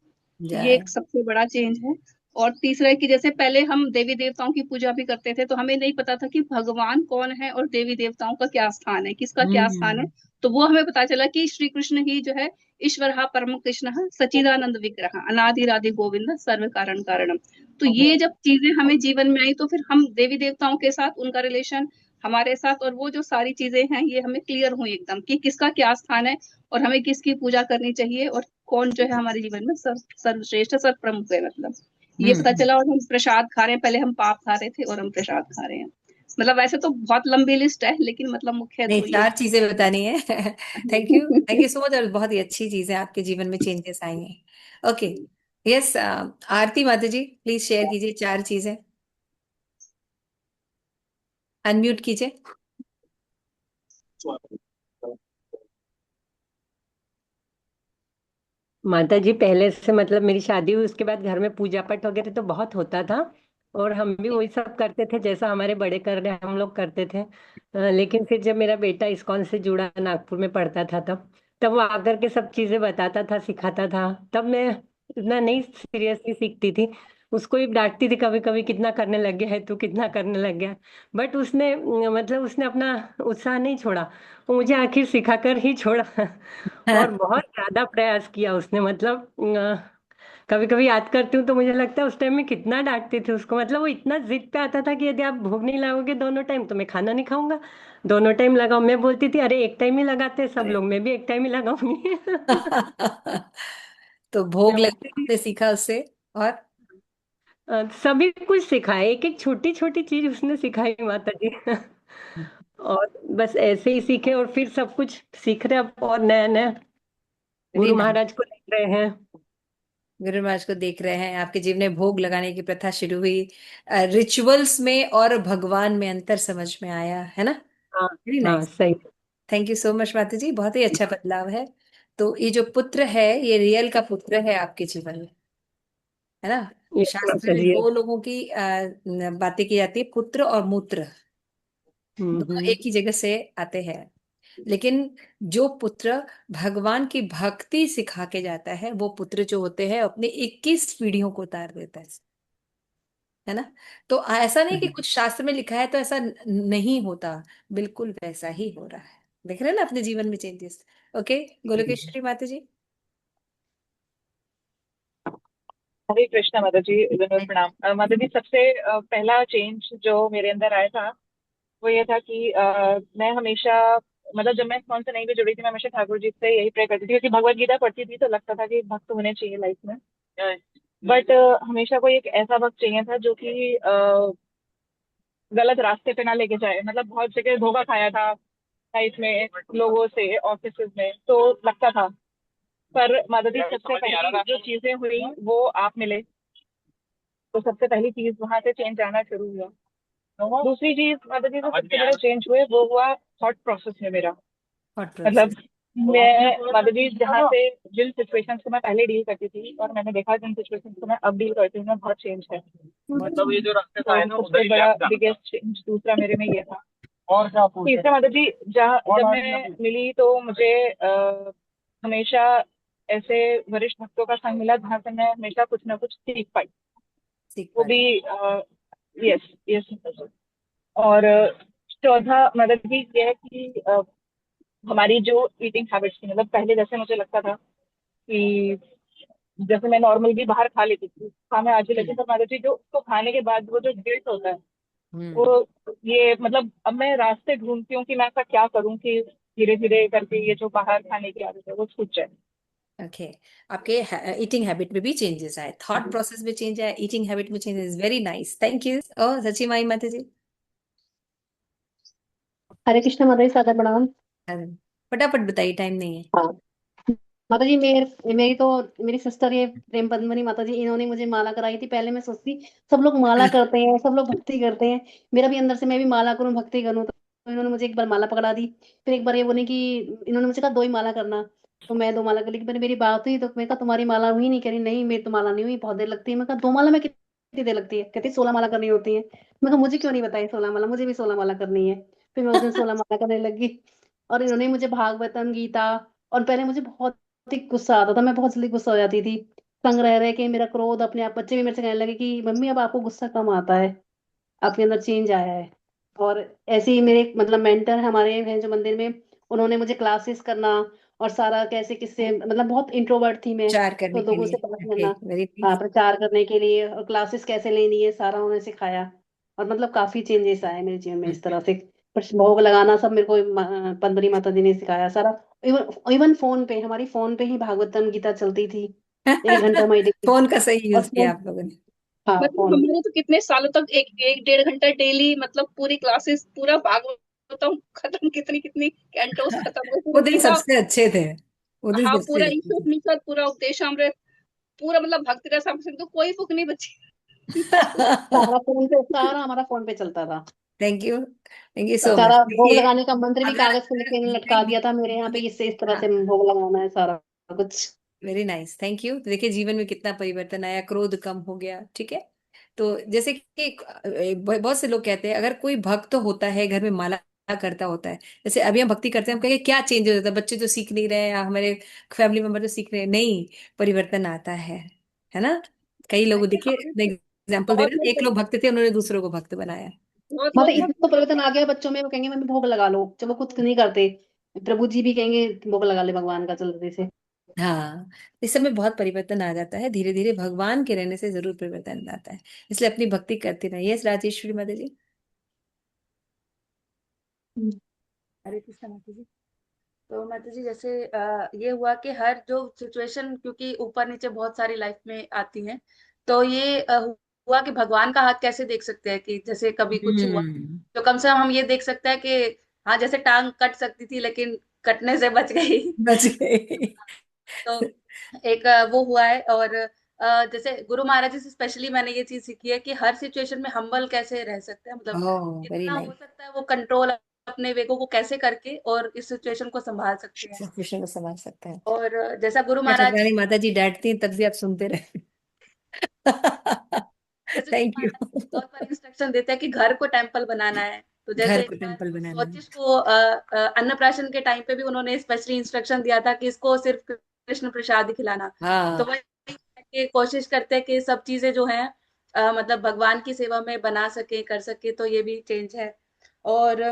ये जय। एक सबसे बड़ा चेंज है। और तीसरा है कि जैसे पहले हम देवी देवताओं की पूजा भी करते थे, तो हमें नहीं पता था कि भगवान कौन है और देवी देवताओं का क्या स्थान है, किसका क्या स्थान है। हम्म। तो वो हमें पता चला कि श्री कृष्ण ही जो है ईश्वर परम कृष्ण सचिदानंद विग्रह अनादि राधि गोविंद सर्व कारण कारणम। तो ये जब चीजें हमें जीवन में आई, तो फिर हम देवी देवताओं के साथ उनका रिलेशन, हमारे साथ, और वो जो सारी चीजें हैं ये हमें क्लियर हुई एकदम कि किसका क्या स्थान है और हमें किसकी पूजा करनी चाहिए और कौन जो है हमारे जीवन में सर्वश्रेष्ठ सर्व प्रमुख है। मतलब ये पता हम्म। चला। और हम प्रसाद खा रहे हैं, पहले हम पाप खा रहे थे और हम प्रसाद खा रहे हैं। मतलब वैसे तो बहुत लंबी लिस्ट है, लेकिन मतलब मुख्य नहीं, तो ये चार चीजें बतानी है। थैंक यू सो मच, और बहुत ही अच्छी चीजें आपके जीवन में चेंजेस आई हैं। ओके। यस, आरती माता जी प्लीज शेयर कीजिए चार चीजें। अनम्यूट कीजिए। माता जी, पहले से मतलब मेरी शादी हुई उसके बाद घर में पूजा पाठ वगैरह तो बहुत होता था, और हम भी वही सब करते थे जैसा हमारे बड़े कर रहे हम लोग करते थे। लेकिन फिर जब मेरा बेटा इस्कॉन से जुड़ा, नागपुर में पढ़ता था, तब वो आकर के सब चीजें बताता था, सिखाता था। तब मैं इतना नहीं सीरियसली सीखती थी, उसको ही डांटती थी कभी कभी, कितना करने लग गया है तू, कितना करने लग गया। बट उसने मतलब उसने अपना उत्साह नहीं छोड़ा, वो मुझे आखिर सिखाकर ही छोड़ा। और बहुत ज्यादा प्रयास किया उसने, मतलब कभी कभी याद करती हूँ तो मुझे लगता है उस टाइम में कितना डांटती थी उसको। मतलब वो इतना जिद पे आता था कि यदि आप भोग नहीं लगाओगे दोनों टाइम तो मैं खाना नहीं खाऊंगा, दोनों टाइम लगाओ। मैं बोलती थी अरे एक टाइम ही लगाते हैं सब अरे। लोग, मैं भी एक टाइम ही लगाऊंगी। तो भोग मैं लगाना बोलती थी आपने सीखा उससे। और सभी कुछ सिखाया, एक एक छोटी छोटी चीज उसने सिखाई माता जी। और बस ऐसे ही सीखे और फिर सब कुछ सीख रहे अब, और नया नया वेरी गुरु नाइस। महाराज को देख रहे हैं। गुरु महाराज को देख रहे हैं, आपके जीवन में भोग लगाने की प्रथा शुरू हुई, रिचुअल्स में और भगवान में अंतर समझ में आया, है ना। हाँ वेरी हाँ, नाइस। सही। थैंक यू सो मच माता जी, बहुत ही अच्छा बदलाव है। तो ये जो पुत्र है, ये रियल का पुत्र है आपके जीवन में, है ना। ये तो शास्त्र में चलिए। दो लोगों की बातें की जाती है, पुत्र और मूत्र, दोनों हम्म। एक ही जगह से आते हैं। लेकिन जो पुत्र भगवान की भक्ति सिखा के जाता है, वो पुत्र जो होते हैं अपने 21 पीढ़ियों को उतार देता है ना। तो ऐसा नहीं कि कुछ शास्त्र में लिखा है तो ऐसा नहीं होता, बिल्कुल वैसा ही हो रहा है। देख रहे हैं ना अपने जीवन में चेंजेस। ओके, गोलोकेश्वरी माता जी। हरे कृष्णा माता जी, विनोद प्रणाम। माता जी, सबसे पहला चेंज जो मेरे अंदर आया था वो ये था कि मैं हमेशा, मतलब जब मैं कौन से नहीं भी जुड़ी थी, मैं हमेशा ठाकुर जी से यही प्रे करती थी, क्योंकि भगवत गीता पढ़ती थी तो लगता था कि भक्त होने चाहिए लाइफ में। बट हमेशा कोई एक ऐसा भक्त चाहिए था जो कि गलत रास्ते पे ना लेके जाए। मतलब बहुत जगह धोखा खाया था लाइफ में, लोगों से, ऑफिस में, तो लगता था। पर माता जी, सबसे पहली जो चीजें हुई वो आप मिले, तो सबसे पहली चीज वहां से चेंज आना शुरू हुआ। दूसरी चीज माता जी, जो सबसे बड़ा चेंज हुए वो हुआ थॉट प्रोसेस में मेरा। थॉट मतलब प्रोसेस। मैं, माता जी, जहाँ से जिन सिचुएशंस को मैं पहले डील करती थी और मैंने देखा जिन सिचुएशंस को मैं अब डील करती हूँ, बहुत चेंज है। मतलब ये जो रास्ते से आए ना, सबसे बड़ा बिगेस्ट चेंज दूसरा मेरे में ये था। और क्या तीसरा माता जी, जहाँ जब मैं मिली तो मुझे हमेशा ऐसे वरिष्ठ भक्तों का संग मिला जहाँ से मैं हमेशा कुछ ना कुछ सीख पाई। सीख वो पाते। भी यस यस। और चौथा मदद भी ये है कि हमारी जो ईटिंग हैबिट्स थी, मतलब पहले जैसे मुझे लगता था कि जैसे मैं नॉर्मल भी बाहर खा लेती थी, खाना आज भी, लेकिन पर मदद जी जो उसको खाने के बाद वो जो गिल्ट होता है, हम्म। वो, ये मतलब अब मैं रास्ते ढूंढती हूँ कि मैं ऐसा क्या करूँ कि धीरे धीरे करके ये जो बाहर खाने की आदत है वो छूट जाए। ओके, आपके ईटिंग हैबिट में भी चेंजेस आए, थॉट प्रोसेस में चेंज आया, ईटिंग हैबिट में changes. Very nice, thank you. ओ सची माई माता जी। हरे कृष्ण माता जी, सादर प्रणाम। अरे, फटाफट बताइए, टाइम नहीं है। हाँ माता जी, मेरी सिस्टर ये प्रेम पद्मनी माता जी, इन्होंने मुझे माला कराई थी। पहले मैं सोचती सब लोग माला करते हैं, सब लोग भक्ति करते हैं, मेरा भी अंदर से मैं भी माला करूं, भक्ति करूं। तो इन्होंने मुझे एक बार माला पकड़ा दी। फिर एक बार ये बोले कि इन्होंने मुझे कहा 2 ही माला करना। तो मैं 2 माला कर, लेकिन मेरी बात हुई तो मैं कहा तुम्हारी माला हुई नहीं? कह रही नहीं मेरी तो माला नहीं हुई, बहुत देर लगती है। मैं कहा 2 माला में कितनी देर लगती है? कहती 16 माला करनी होती है। मैं कहा मुझे क्यों नहीं बताई 16 माला, मुझे भी 16 माला करनी है। फिर मैं उस दिन 16 माला करने लगी। और इन्होंने मुझे भागवतम, गीता, और पहले मुझे बहुत ही गुस्सा आता था, मैं बहुत जल्दी गुस्सा हो जाती थी। तंग रह रहे के मेरा क्रोध अपने आप, बच्चे भी मेरे से कहने लगे कि मम्मी अब आपको गुस्सा कम आता है, आपके अंदर चेंज आया है। और ऐसे ही मेरे मतलब मेंटर हमारे हैं जो मंदिर में, उन्होंने मुझे क्लासेस करना, और सारा कैसे किससे, मतलब बहुत इंट्रोवर्ट थी मैं, विचार तो करने के लोगों लिए। से बात ओके, करना, वेरी हाँ नाइस। प्रचार करने के लिए, और क्लासेस कैसे लेनी है सारा उन्होंने सिखाया। और मतलब काफी चेंजेस आए मेरे जीवन में इस तरह से। पर भोग लगाना सब मेरे को पंडरी माता जी ने सिखाया सारा। इवन इवन फोन पे, हमारी फोन पे ही भागवतम गीता चलती थी, 1 घंटा हमारी डेली। फोन का सही और यूज किया फोन, आप लोगों ने। हाँ मतलब फोन। हमारे तो कितने सालों तक एक एक 1.5 घंटा डेली, मतलब पूरी क्लासेस, पूरा भागवतम खत्म, कितनी कितनी कैंटोस खत्म हो, वो पूरी दिन गीता। सबसे अच्छे थे, वो दिन हाँ, सबसे पूरा अच्छे थे। ईशोपनिषद, पूरा उपदेशामृत, पूरा मतलब भक्ति का सब, तो कोई बुक नहीं बची। सारा फोन पे, सारा हमारा फोन पे चलता था। Thank you so much. सारा भोग देखिए, लगाने का मंत्र भी अगर कागज पे लिख अगर के लटका जीवन दिया था मेरे यहाँ पे, में, इससे इस तरह हाँ, से भोग लगाना है सारा कुछ। Very nice, thank you. तो देखिए जीवन में कितना परिवर्तन आया, क्रोध कम हो गया, ठीक है। तो जैसे कि बहुत से लोग कहते हैं अगर कोई भक्त होता है घर में माला करता होता है, जैसे अभी हम भक्ति करते हैं, हम कहेंगे क्या चेंज हो जाता है, बच्चे तो सीख नहीं रहे हैं या हमारे फैमिली मेंबर तो सीख रहे हैं, नहीं, परिवर्तन आता है ना। कई लोग देखिए, एग्जाम्पल दे बहुत रहे हैं, लोग एक लोग भक्त थे, उन्होंने दूसरों को भक्त बनाया। बहुत मतलब लोग इतना तो परिवर्तन आ गया बच्चों में, वो कहेंगे मम्मी भोग लगा लो, जब वो खुद नहीं करते। प्रभु जी भी कहेंगे भोग लगा ले भगवान का जल्दी से। हाँ, इस समय बहुत परिवर्तन आ जाता है, धीरे धीरे भगवान के रहने से जरूर परिवर्तन आता है। इसलिए अपनी भक्ति करते रहिए। यस, राजेश्वरी माता जी। हरे कृष्णा माता जी। तो माता जी, जैसे ये हुआ कि हर जो सिचुएशन, क्योंकि ऊपर नीचे बहुत सारी लाइफ में आती हैं, तो ये हुआ कि भगवान का हाथ कैसे देख सकते हैं, कि जैसे कभी कुछ हुआ हम्म। तो कम से कम हम ये देख सकते हैं कि हाँ, जैसे टांग कट सकती थी लेकिन कटने से बच गई। बच गए। तो एक वो हुआ है। और जैसे गुरु महाराज जी से स्पेशली मैंने ये चीज सीखी है कि हर सिचुएशन में हम्बल कैसे रह सकते हैं, मतलब ओह, वेरी जितना हो नाइस। सकता है वो कंट्रोल अपने वेगों को कैसे करके और इस सिचुएशन को संभाल सकते हैं। कृष्ण को समझ सकते हैं। और जैसा गुरु क्या महाराज, ठकरानी माता जी डांटती हैं तब भी आप सुनते रहे। जैसे गुरु थैंक यू। महाराज बहुत बार इंस्ट्रक्शन देते हैं कि घर को टेम्पल बनाना है, तो जैसे घर एक को बार टेम्पल बनाना है। स्वतिश को अन्नप्राशन के टाइम पे भी उन्होंने स्पेशली इंस्ट्रक्शन दिया था कि इसको सिर्फ कृष्ण प्रसाद ही खिलाना। तो हाँ, वही है कि कोशिश करते हैं कि सब चीजें जो हैं मतलब भगवान की सेवा में बना सके कर सके, तो ये भी चेंज है। और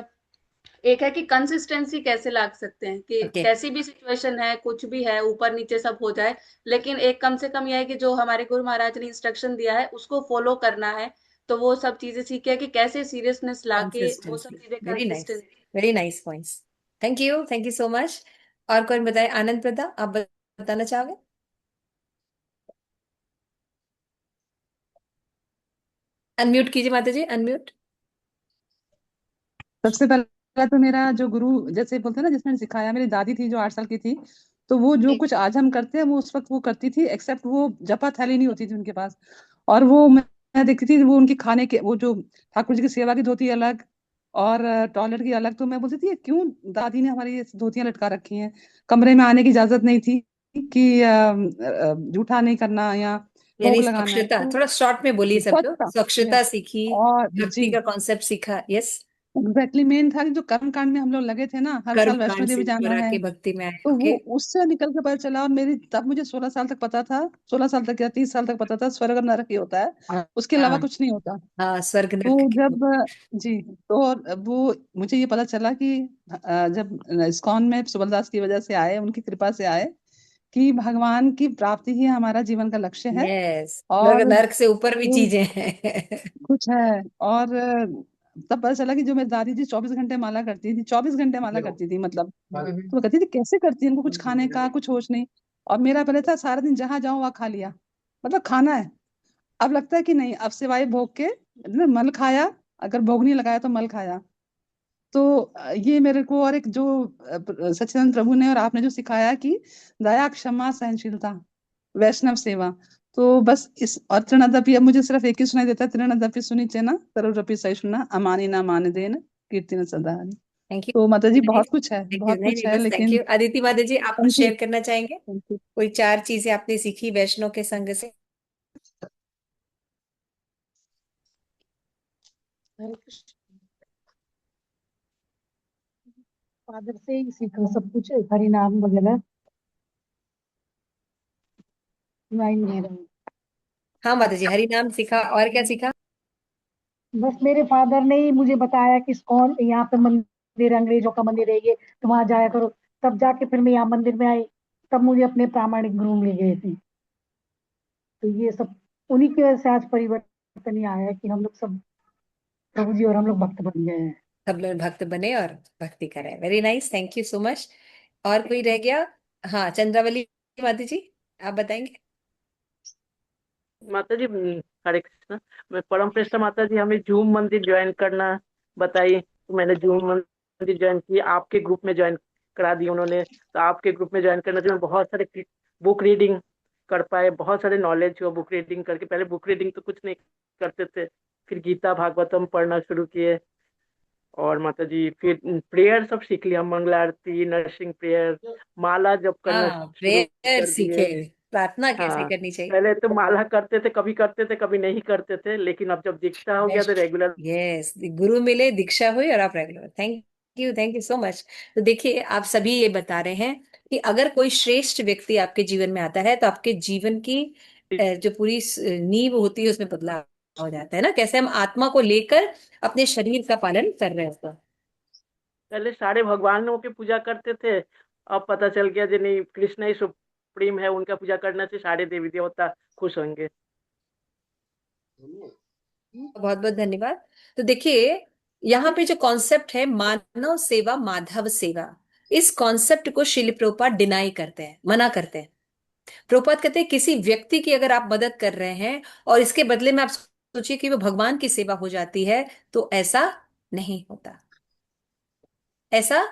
एक है कि कंसिस्टेंसी कैसे ला सकते हैं कि ओके। कैसी भी सिचुएशन है, कुछ भी है, ऊपर नीचे सब हो जाए, लेकिन एक कम से कम यह है कि जो हमारे गुरु महाराज ने इंस्ट्रक्शन दिया है उसको फॉलो करना है। तो वो सब चीजें सीखे कि कैसे सीरियसनेस लाके वो सब कंसिस्टेंसी, चीजें very nice, consistency. Very nice points. Thank you so much. और कौन बताए? आनंद प्रदा, आप बताना चाहोगे? अनम्यूट कीजिए माता जी, अनम्यूट। सबसे पहला तो मेरा जो गुरु जैसे बोलते हैं ना, जिसने सिखाया, मेरी दादी थी जो 8 साल की थी। तो वो जो कुछ आज हम करते हैं वो उस वक्त वो करती थी, एक्सेप्ट वो जपा थैली नहीं होती थी उनके पास। और वो मैं देखती थी वो उनकी खाने के वो जो ठाकुर जी की सेवा की धोती अलग और टॉयलेट की अलग। तो मैं बोलती थी ये क्यों दादी ने हमारी ये धोतियां लटका रखी हैं। कमरे में आने की इजाजत नहीं थी कि जूठा नहीं करना या यानी भोग लगाना है। स्वच्छता, तो थोड़ा शॉर्ट में बोलिए सब लोग। स्वच्छता, स्वच्छता यस। सीखी, और भक्ति जी, का कॉन्सेप्ट सीखा। यस। एग्जैक्टली मेन था कि जो कर्म कांड में हम लोग लगे थे ना, हर कर्म साल वैष्णो कांड से देवी जाना ऊपर है। आके भक्ति में आए। तो वो ओके। उससे निकल के पता चला। और मेरी तब मुझे 16 साल तक पता था, 16 साल तक या 30 साल तक पता था स्वर्ग और नरक ही होता है, हाँ, उसके अलावा हाँ, कुछ नहीं होता। हाँ, स्वर्ग नरक तो की। जब जी, तो वो मुझे ये पता चला कि जब इस्कॉन में सुबलदास की वजह से आए, उनकी कृपा से आए, कि भगवान की प्राप्ति ही हमारा जीवन का लक्ष्य है। यस, स्वर्ग और नरक से ऊपर भी जो चीजें हैं। कुछ है। और तब पता चला कि जो मेरी दादी जी 24 घंटे माला करती थी, 24 घंटे माला करती थी मतलब। तो वो कहती थी कैसे करती है, इनको कुछ खाने का कुछ होश नहीं। और मेरा पहले था सारा दिन जहां जाऊं वहां खा लिया, मतलब खाना है। अब लगता है कि नहीं, अब सिवाय भोग के मतलब मल खाया, अगर भोग नहीं लगाया तो मल खाया। तो ये मेरे को और एक जो सच्चिदानंद प्रभु ने और आपने जो सिखाया कि दया, क्षमा, सहनशीलता, वैष्णव सेवा। तो बस इस और तृणदपि, अब मुझे सिर्फ एक ही सुनाई देता है, तृणदपि सुनिचेना तरुरपि सहिष्णुना अमानि न मान देन कीर्तिन सदा हरि। Thank you. तो माता जी नाइस। बहुत कुछ है, थैंक यू। बहुत नहीं कुछ नहीं, है, बस थैंक लेकिन यू। अदिति माता जी, आप कुछ थैंक यू। शेयर करना चाहेंगे? Thank you. कोई 4 चीजें आपने सीखी वैष्णव के संग से? हरे कृष्ण। फादर से ही सीखा सब कुछ, हरि नाम वगैरह। लाइन ले रहा हूँ। हाँ माता जी, हरि नाम सीखा, और क्या सीखा? बस मेरे फादर ने ही मुझे बताया कि कौन यहाँ पे मंदिर, अंग्रेजों का मंदिर है ये, तो वहां जाया करो। तब जाके फिर मैं यहाँ मंदिर में आई, तब मुझे अपने प्रामाणिक गुरु मिल गए थे। तो ये सब उन्हीं की वजह से आज परिवर्तन ही आया है कि हम लोग सब प्रभु जी और हम लोग भक्त बन गए हैं। सब लोग भक्त बने और भक्ति करें। Very nice, thank you so much. और कोई रह गया? हाँ, चंद्रावली माता जी, आप बताएंगे? माता जी हरे कृष्णा। मैं परम कृष्ण माता जी, हमें जूम मंदिर ज्वाइन करना बताइए। तो मैंने जूम मंदिर ज्वाइन किया, आपके ग्रुप में ज्वाइन करा दी उन्होंने। तो आपके ग्रुप में ज्वाइन करने से मैं बहुत सारे बुक रीडिंग कर पाए, बहुत सारे नॉलेज हुआ बुक रीडिंग करके। पहले बुक रीडिंग तो कुछ नहीं करते थे, फिर गीता भागवतम पढ़ना शुरू किए। और माता जी फिर प्रेयर सब सीख लिया, मंगला आरती, नरसिंह प्रेयर, माला जप करना हाँ, शुरू प्रेयर कर सीखे, दिए। प्रार्थना कैसे हाँ, करनी चाहिए। पहले तो माला करते थे कभी नहीं करते थे, लेकिन अब जब दीक्षा हो गया तो रेगुलर। यस, गुरु मिले, दीक्षा हुई और आप regular. Thank you so much. तो देखिए, आप सभी ये बता रहे हैं कि अगर कोई श्रेष्ठ व्यक्ति आपके जीवन में आता है तो आपके जीवन की जो पूरी नींव होती है उसमें बदलाव हो जाता है ना। कैसे हम आत्मा को लेकर अपने शरीर का पालन कर रहे हैं उसका। पहले सारे भगवानों की पूजा करते थे, अब पता चल गया जी नहीं, कृष्ण ही सुप्रीम है, उनका पूजा करने से सारे देवी देवता खुश होंगे। बहुत बहुत धन्यवाद। तो देखिए, यहाँ पे जो कॉन्सेप्ट है मानव सेवा माधव सेवा, इस कॉन्सेप्ट को शिल प्रभुपाद डिनाई करते हैं, मना करते हैं। प्रभुपाद कहते हैं किसी व्यक्ति की अगर आप मदद कर रहे हैं और इसके बदले में आप सोचिए कि वो भगवान की सेवा हो जाती है, तो ऐसा नहीं होता। ऐसा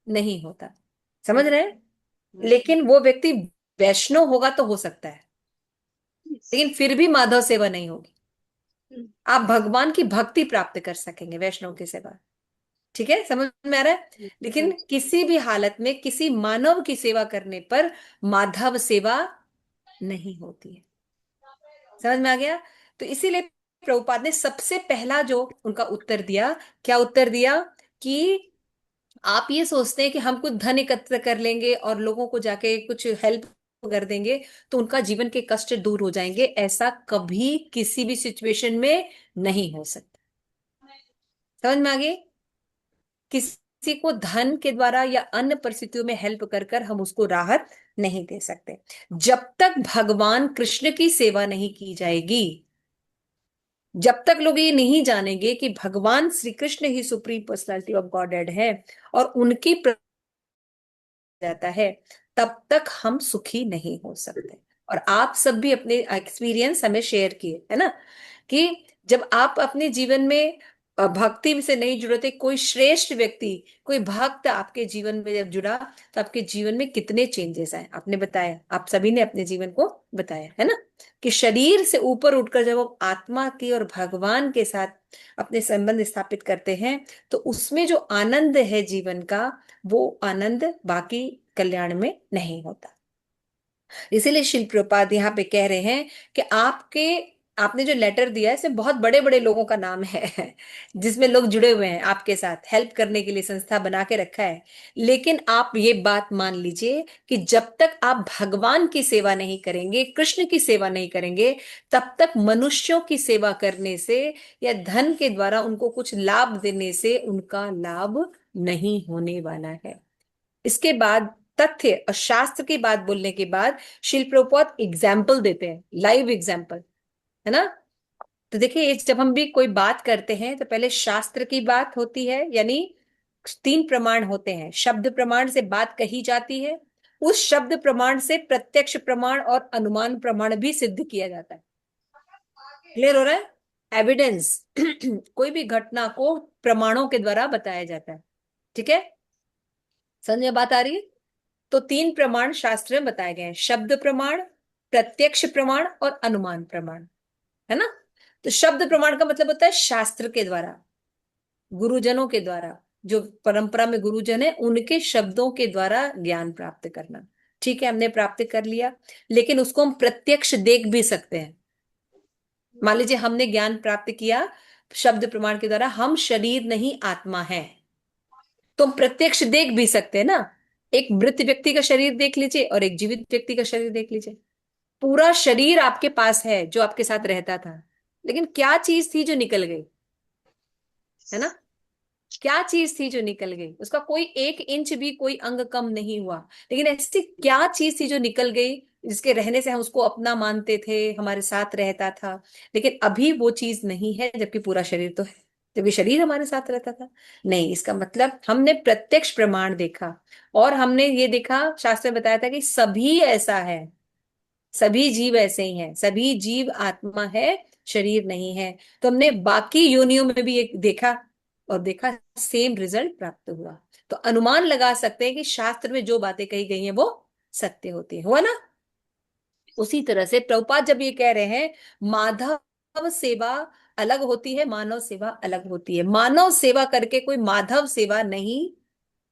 नहीं होता, समझ रहे हैं? लेकिन वो व्यक्ति वैष्णव होगा तो हो सकता है, लेकिन फिर भी माधव सेवा नहीं होगी। आप भगवान की भक्ति प्राप्त कर सकेंगे वैष्णव की सेवा। ठीक है, समझ में आ रहा है? लेकिन किसी भी हालत में किसी मानव की सेवा करने पर माधव सेवा नहीं होती है। समझ में आ गया? तो इसीलिए प्रभुपाद ने सबसे पहला जो उनका उत्तर दिया, क्या उत्तर दिया कि आप ये सोचते हैं कि हम कुछ धन एकत्र कर लेंगे और लोगों को जाके कुछ हेल्प कर देंगे तो उनका जीवन के कष्ट दूर हो जाएंगे, ऐसा कभी किसी भी सिचुएशन में नहीं हो सकता। समझ में आ गई? किसी को धन के द्वारा या अन्य परिस्थितियों में हेल्प कर कर हम उसको राहत नहीं दे सकते। जब तक भगवान कृष्ण की सेवा नहीं की जाएगी, जब तक लोग ये नहीं जानेंगे कि भगवान श्री कृष्ण ही सुप्रीम पर्सनालिटी ऑफ गॉड है और उनकी जाता है, तब तक हम सुखी नहीं हो सकते। और आप सब भी अपने एक्सपीरियंस हमें शेयर किए है ना, कि जब आप अपने जीवन में भक्ति से नहीं जुड़े थे, कोई श्रेष्ठ व्यक्ति, कोई भक्त आपके जीवन में जब जुड़ा तो आपके जीवन में कितने चेंजेस आए। आपने बताया, आप सभी ने अपने जीवन को बताया है ना, कि शरीर से ऊपर उठकर जब हम आत्मा की और भगवान के साथ अपने संबंध स्थापित करते हैं तो उसमें जो आनंद है जीवन का, वो आनंद बाकी कल्याण में नहीं होता। इसीलिए शिल प्रपाद यहाँ पे कह रहे हैं कि आपने जो लेटर दिया है इसमें बहुत बड़े बड़े लोगों का नाम है जिसमें लोग जुड़े हुए हैं आपके साथ, हेल्प करने के लिए संस्था बना के रखा है। लेकिन आप ये बात मान लीजिए कि जब तक आप भगवान की सेवा नहीं करेंगे, कृष्ण की सेवा नहीं करेंगे, तब तक मनुष्यों की सेवा करने से या धन के द्वारा उनको कुछ लाभ देने से उनका लाभ नहीं होने वाला है। इसके बाद तथ्य और शास्त्र की बात बोलने के बाद शिल प्रभुपाद एग्जाम्पल देते हैं, लाइव एग्जाम्पल, है ना। तो देखिए, जब हम भी कोई बात करते हैं तो पहले शास्त्र की बात होती है, यानी 3 प्रमाण होते हैं। शब्द प्रमाण से बात कही जाती है, उस शब्द प्रमाण से प्रत्यक्ष प्रमाण और अनुमान प्रमाण भी सिद्ध किया जाता है। क्लियर हो रहा है? एविडेंस कोई भी घटना को प्रमाणों के द्वारा बताया जाता है। ठीक है, समझ बात आ रही है? तो 3 प्रमाण शास्त्र में बताए गए हैं, शब्द प्रमाण, प्रत्यक्ष प्रमाण और अनुमान प्रमाण, है ना। तो शब्द प्रमाण का मतलब होता है शास्त्र के द्वारा, गुरुजनों के द्वारा, जो परंपरा में गुरुजन है उनके शब्दों के द्वारा ज्ञान प्राप्त करना। ठीक है, हमने प्राप्त कर लिया, लेकिन उसको हम प्रत्यक्ष देख भी सकते हैं। मान लीजिए हमने ज्ञान प्राप्त किया शब्द प्रमाण के द्वारा, हम शरीर नहीं आत्मा है, तो हम प्रत्यक्ष देख भी सकते हैं ना। एक मृत व्यक्ति का शरीर देख लीजिए और एक जीवित व्यक्ति का शरीर देख लीजिए, पूरा शरीर आपके पास है जो आपके साथ रहता था, लेकिन क्या चीज थी जो निकल गई, है ना। क्या चीज थी जो निकल गई, उसका कोई 1 इंच भी कोई अंग कम नहीं हुआ, लेकिन ऐसी क्या चीज थी जो निकल गई, जिसके रहने से हम उसको अपना मानते थे, हमारे साथ रहता था, लेकिन अभी वो चीज नहीं है, जबकि पूरा शरीर तो है, जबकि शरीर हमारे साथ रहता था। नहीं, इसका मतलब हमने प्रत्यक्ष प्रमाण देखा और हमने ये देखा, शास्त्र में बताया था कि सभी ऐसा है, सभी जीव ऐसे ही हैं, सभी जीव आत्मा है, शरीर नहीं है। तो हमने बाकी योनियों में भी एक देखा और देखा सेम रिजल्ट प्राप्त हुआ। तो अनुमान लगा सकते हैं कि शास्त्र में जो बातें कही गई हैं वो सत्य होती है, हुआ ना। उसी तरह से प्रभुपाद जब ये कह रहे हैं माधव सेवा अलग होती है, मानव सेवा अलग होती है, मानव सेवा करके कोई माधव सेवा नहीं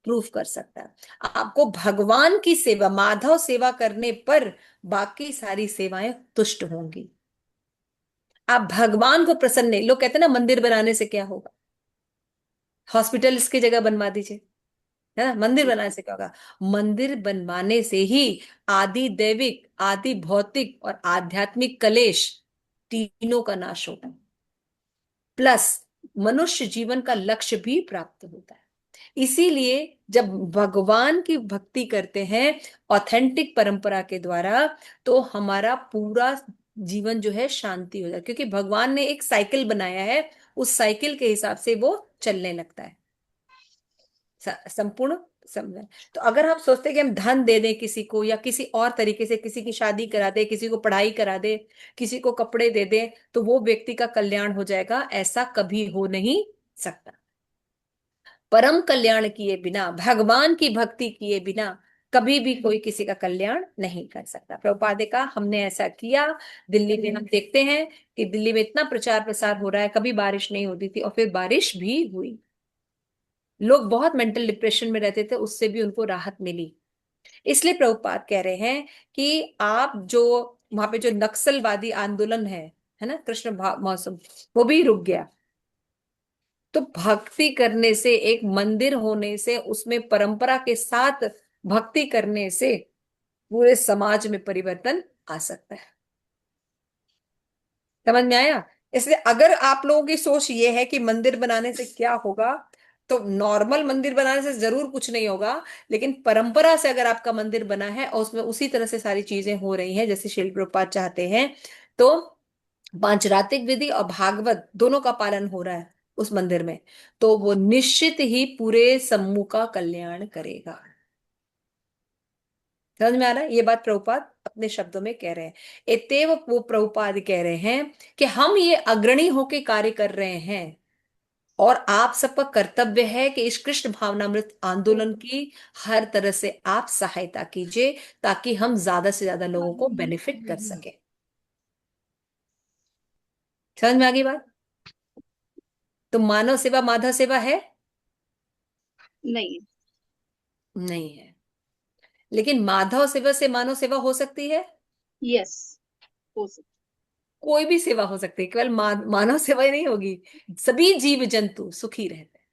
प्रूफ कर सकता। आपको भगवान की सेवा, माधव सेवा करने पर बाकी सारी सेवाएं तुष्ट होंगी। आप भगवान को प्रसन्न नहीं, लोग कहते हैं ना मंदिर बनाने से क्या होगा, हॉस्पिटल इसकी जगह बनवा दीजिए, है ना। मंदिर बनाने से क्या होगा, मंदिर बनवाने से ही आदि दैविक, आदि भौतिक और आध्यात्मिक कलेश तीनों का नाश होता है, प्लस मनुष्य जीवन का लक्ष्य भी प्राप्त होता है। इसीलिए जब भगवान की भक्ति करते हैं ऑथेंटिक परंपरा के द्वारा, तो हमारा पूरा जीवन जो है शांति हो जाए, क्योंकि भगवान ने एक साइकिल बनाया है, उस साइकिल के हिसाब से वो चलने लगता है संपूर्ण समय। तो अगर हम सोचते हैं कि हम धन दे दें किसी को, या किसी और तरीके से किसी की शादी करा दे, किसी को पढ़ाई करा दे, किसी को कपड़े दे दे, तो वो व्यक्ति का कल्याण हो जाएगा, ऐसा कभी हो नहीं सकता। परम कल्याण किए बिना, भगवान की भक्ति किए बिना कभी भी कोई किसी का कल्याण नहीं कर सकता। प्रभुपाद का हमने ऐसा किया। दिल्ली में हम देखते हैं कि दिल्ली में इतना प्रचार प्रसार हो रहा है, कभी बारिश नहीं होती थी और फिर बारिश भी हुई, लोग बहुत मेंटल डिप्रेशन में रहते थे, उससे भी उनको राहत मिली। इसलिए प्रभुपाद कह रहे हैं कि आप जो वहां पे जो नक्सलवादी आंदोलन है, है ना, कृष्ण महोत्सव वो भी रुक गया। तो भक्ति करने से, एक मंदिर होने से, उसमें परंपरा के साथ भक्ति करने से पूरे समाज में परिवर्तन आ सकता है। समझ में आया? इसलिए अगर आप लोगों की सोच ये है कि मंदिर बनाने से क्या होगा, तो नॉर्मल मंदिर बनाने से जरूर कुछ नहीं होगा, लेकिन परंपरा से अगर आपका मंदिर बना है और उसमें उसी तरह से सारी चीजें हो रही हैं जैसे शिल प्रभुपाद चाहते हैं, तो पांचरात्रिक विधि और भागवत दोनों का पालन हो रहा है उस मंदिर में, तो वो निश्चित ही पूरे समूह का कल्याण करेगा। समझ में आ रहा है? ये बात प्रभुपाद अपने शब्दों में कह रहे हैं। एतेव वो प्रभुपाद कह रहे हैं कि हम ये अग्रणी होके कार्य कर रहे हैं और आप सबका कर्तव्य है कि इस कृष्ण भावनामृत आंदोलन की हर तरह से आप सहायता कीजिए ताकि हम ज्यादा से ज्यादा लोगों को बेनिफिट कर सके। समझ में आ गई बात? तो मानव सेवा माधव सेवा है? नहीं। नहीं है। लेकिन माधव सेवा से मानव सेवा हो सकती है? यस, हो सकता। कोई भी सेवा हो सकती है, केवल मानव सेवा ही नहीं होगी, सभी जीव जंतु सुखी रहते हैं।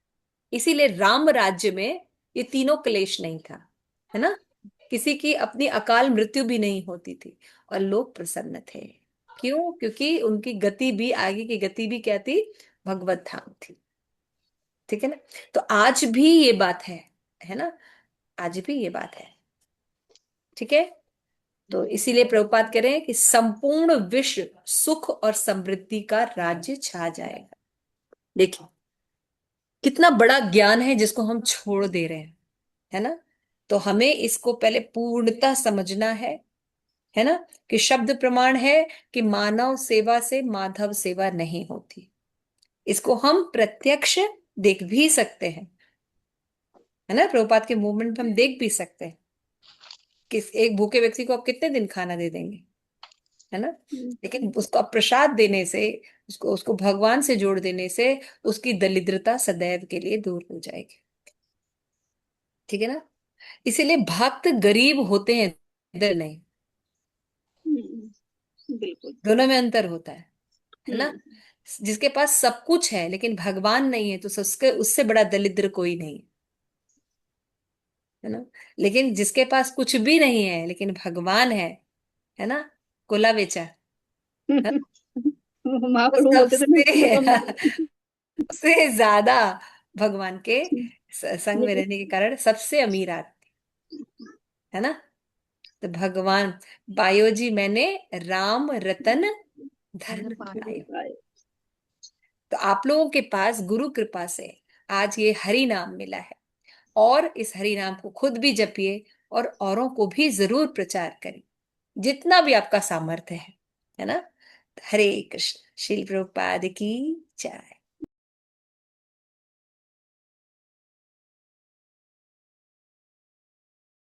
इसीलिए राम राज्य में ये तीनों क्लेश नहीं था, है ना, किसी की अपनी अकाल मृत्यु भी नहीं होती थी और लोग प्रसन्न थे। क्यों? क्योंकि उनकी गति भी, आगे की गति भी क्या थी? भगवत धाम थी। ठीक है ना? तो आज भी ये बात है ना, आज भी ये बात है। ठीक है? तो इसीलिए प्रभुपाद कह रहे हैं कि संपूर्ण विश्व सुख और समृद्धि का राज्य छा जाएगा। देखिए कितना बड़ा ज्ञान है जिसको हम छोड़ दे रहे हैं, है ना। तो हमें इसको पहले पूर्णतः समझना है ना, कि शब्द प्रमाण है कि मानव सेवा से माधव सेवा नहीं होती। इसको हम प्रत्यक्ष देख भी सकते हैं, है ना, प्रभुपाद के मूवमेंट में हम देख भी सकते हैं कि एक भूखे व्यक्ति को आप कितने दिन खाना दे देंगे, है ना। लेकिन उसको आप प्रसाद देने से, उसको उसको भगवान से जोड़ देने से उसकी दरिद्रता सदैव के लिए दूर हो जाएगी। ठीक है ना। इसीलिए भक्त गरीब होते हैं, इधर नहीं। बिल्कुल। दोनों में अंतर होता है ना। जिसके पास सब कुछ है लेकिन भगवान नहीं है, तो उसके उससे बड़ा दरिद्र कोई नहीं, है ना। लेकिन जिसके पास कुछ भी नहीं है लेकिन भगवान है ना, कोला बेचा, है ना, वो महाप्रभु बोलते थे ना, सबसे मतलब सबसे ज्यादा भगवान के संग में रहने के कारण सबसे अमीर आदमी, है ना। तो भगवान बायो जी, मैंने राम रतन धन पायो। तो आप लोगों के पास गुरु कृपा से आज ये हरि नाम मिला है, और इस हरि नाम को खुद भी जपिए और औरों को भी जरूर प्रचार करें जितना भी आपका सामर्थ्य है ना। हरे कृष्ण। श्रील प्रभुपाद की जय।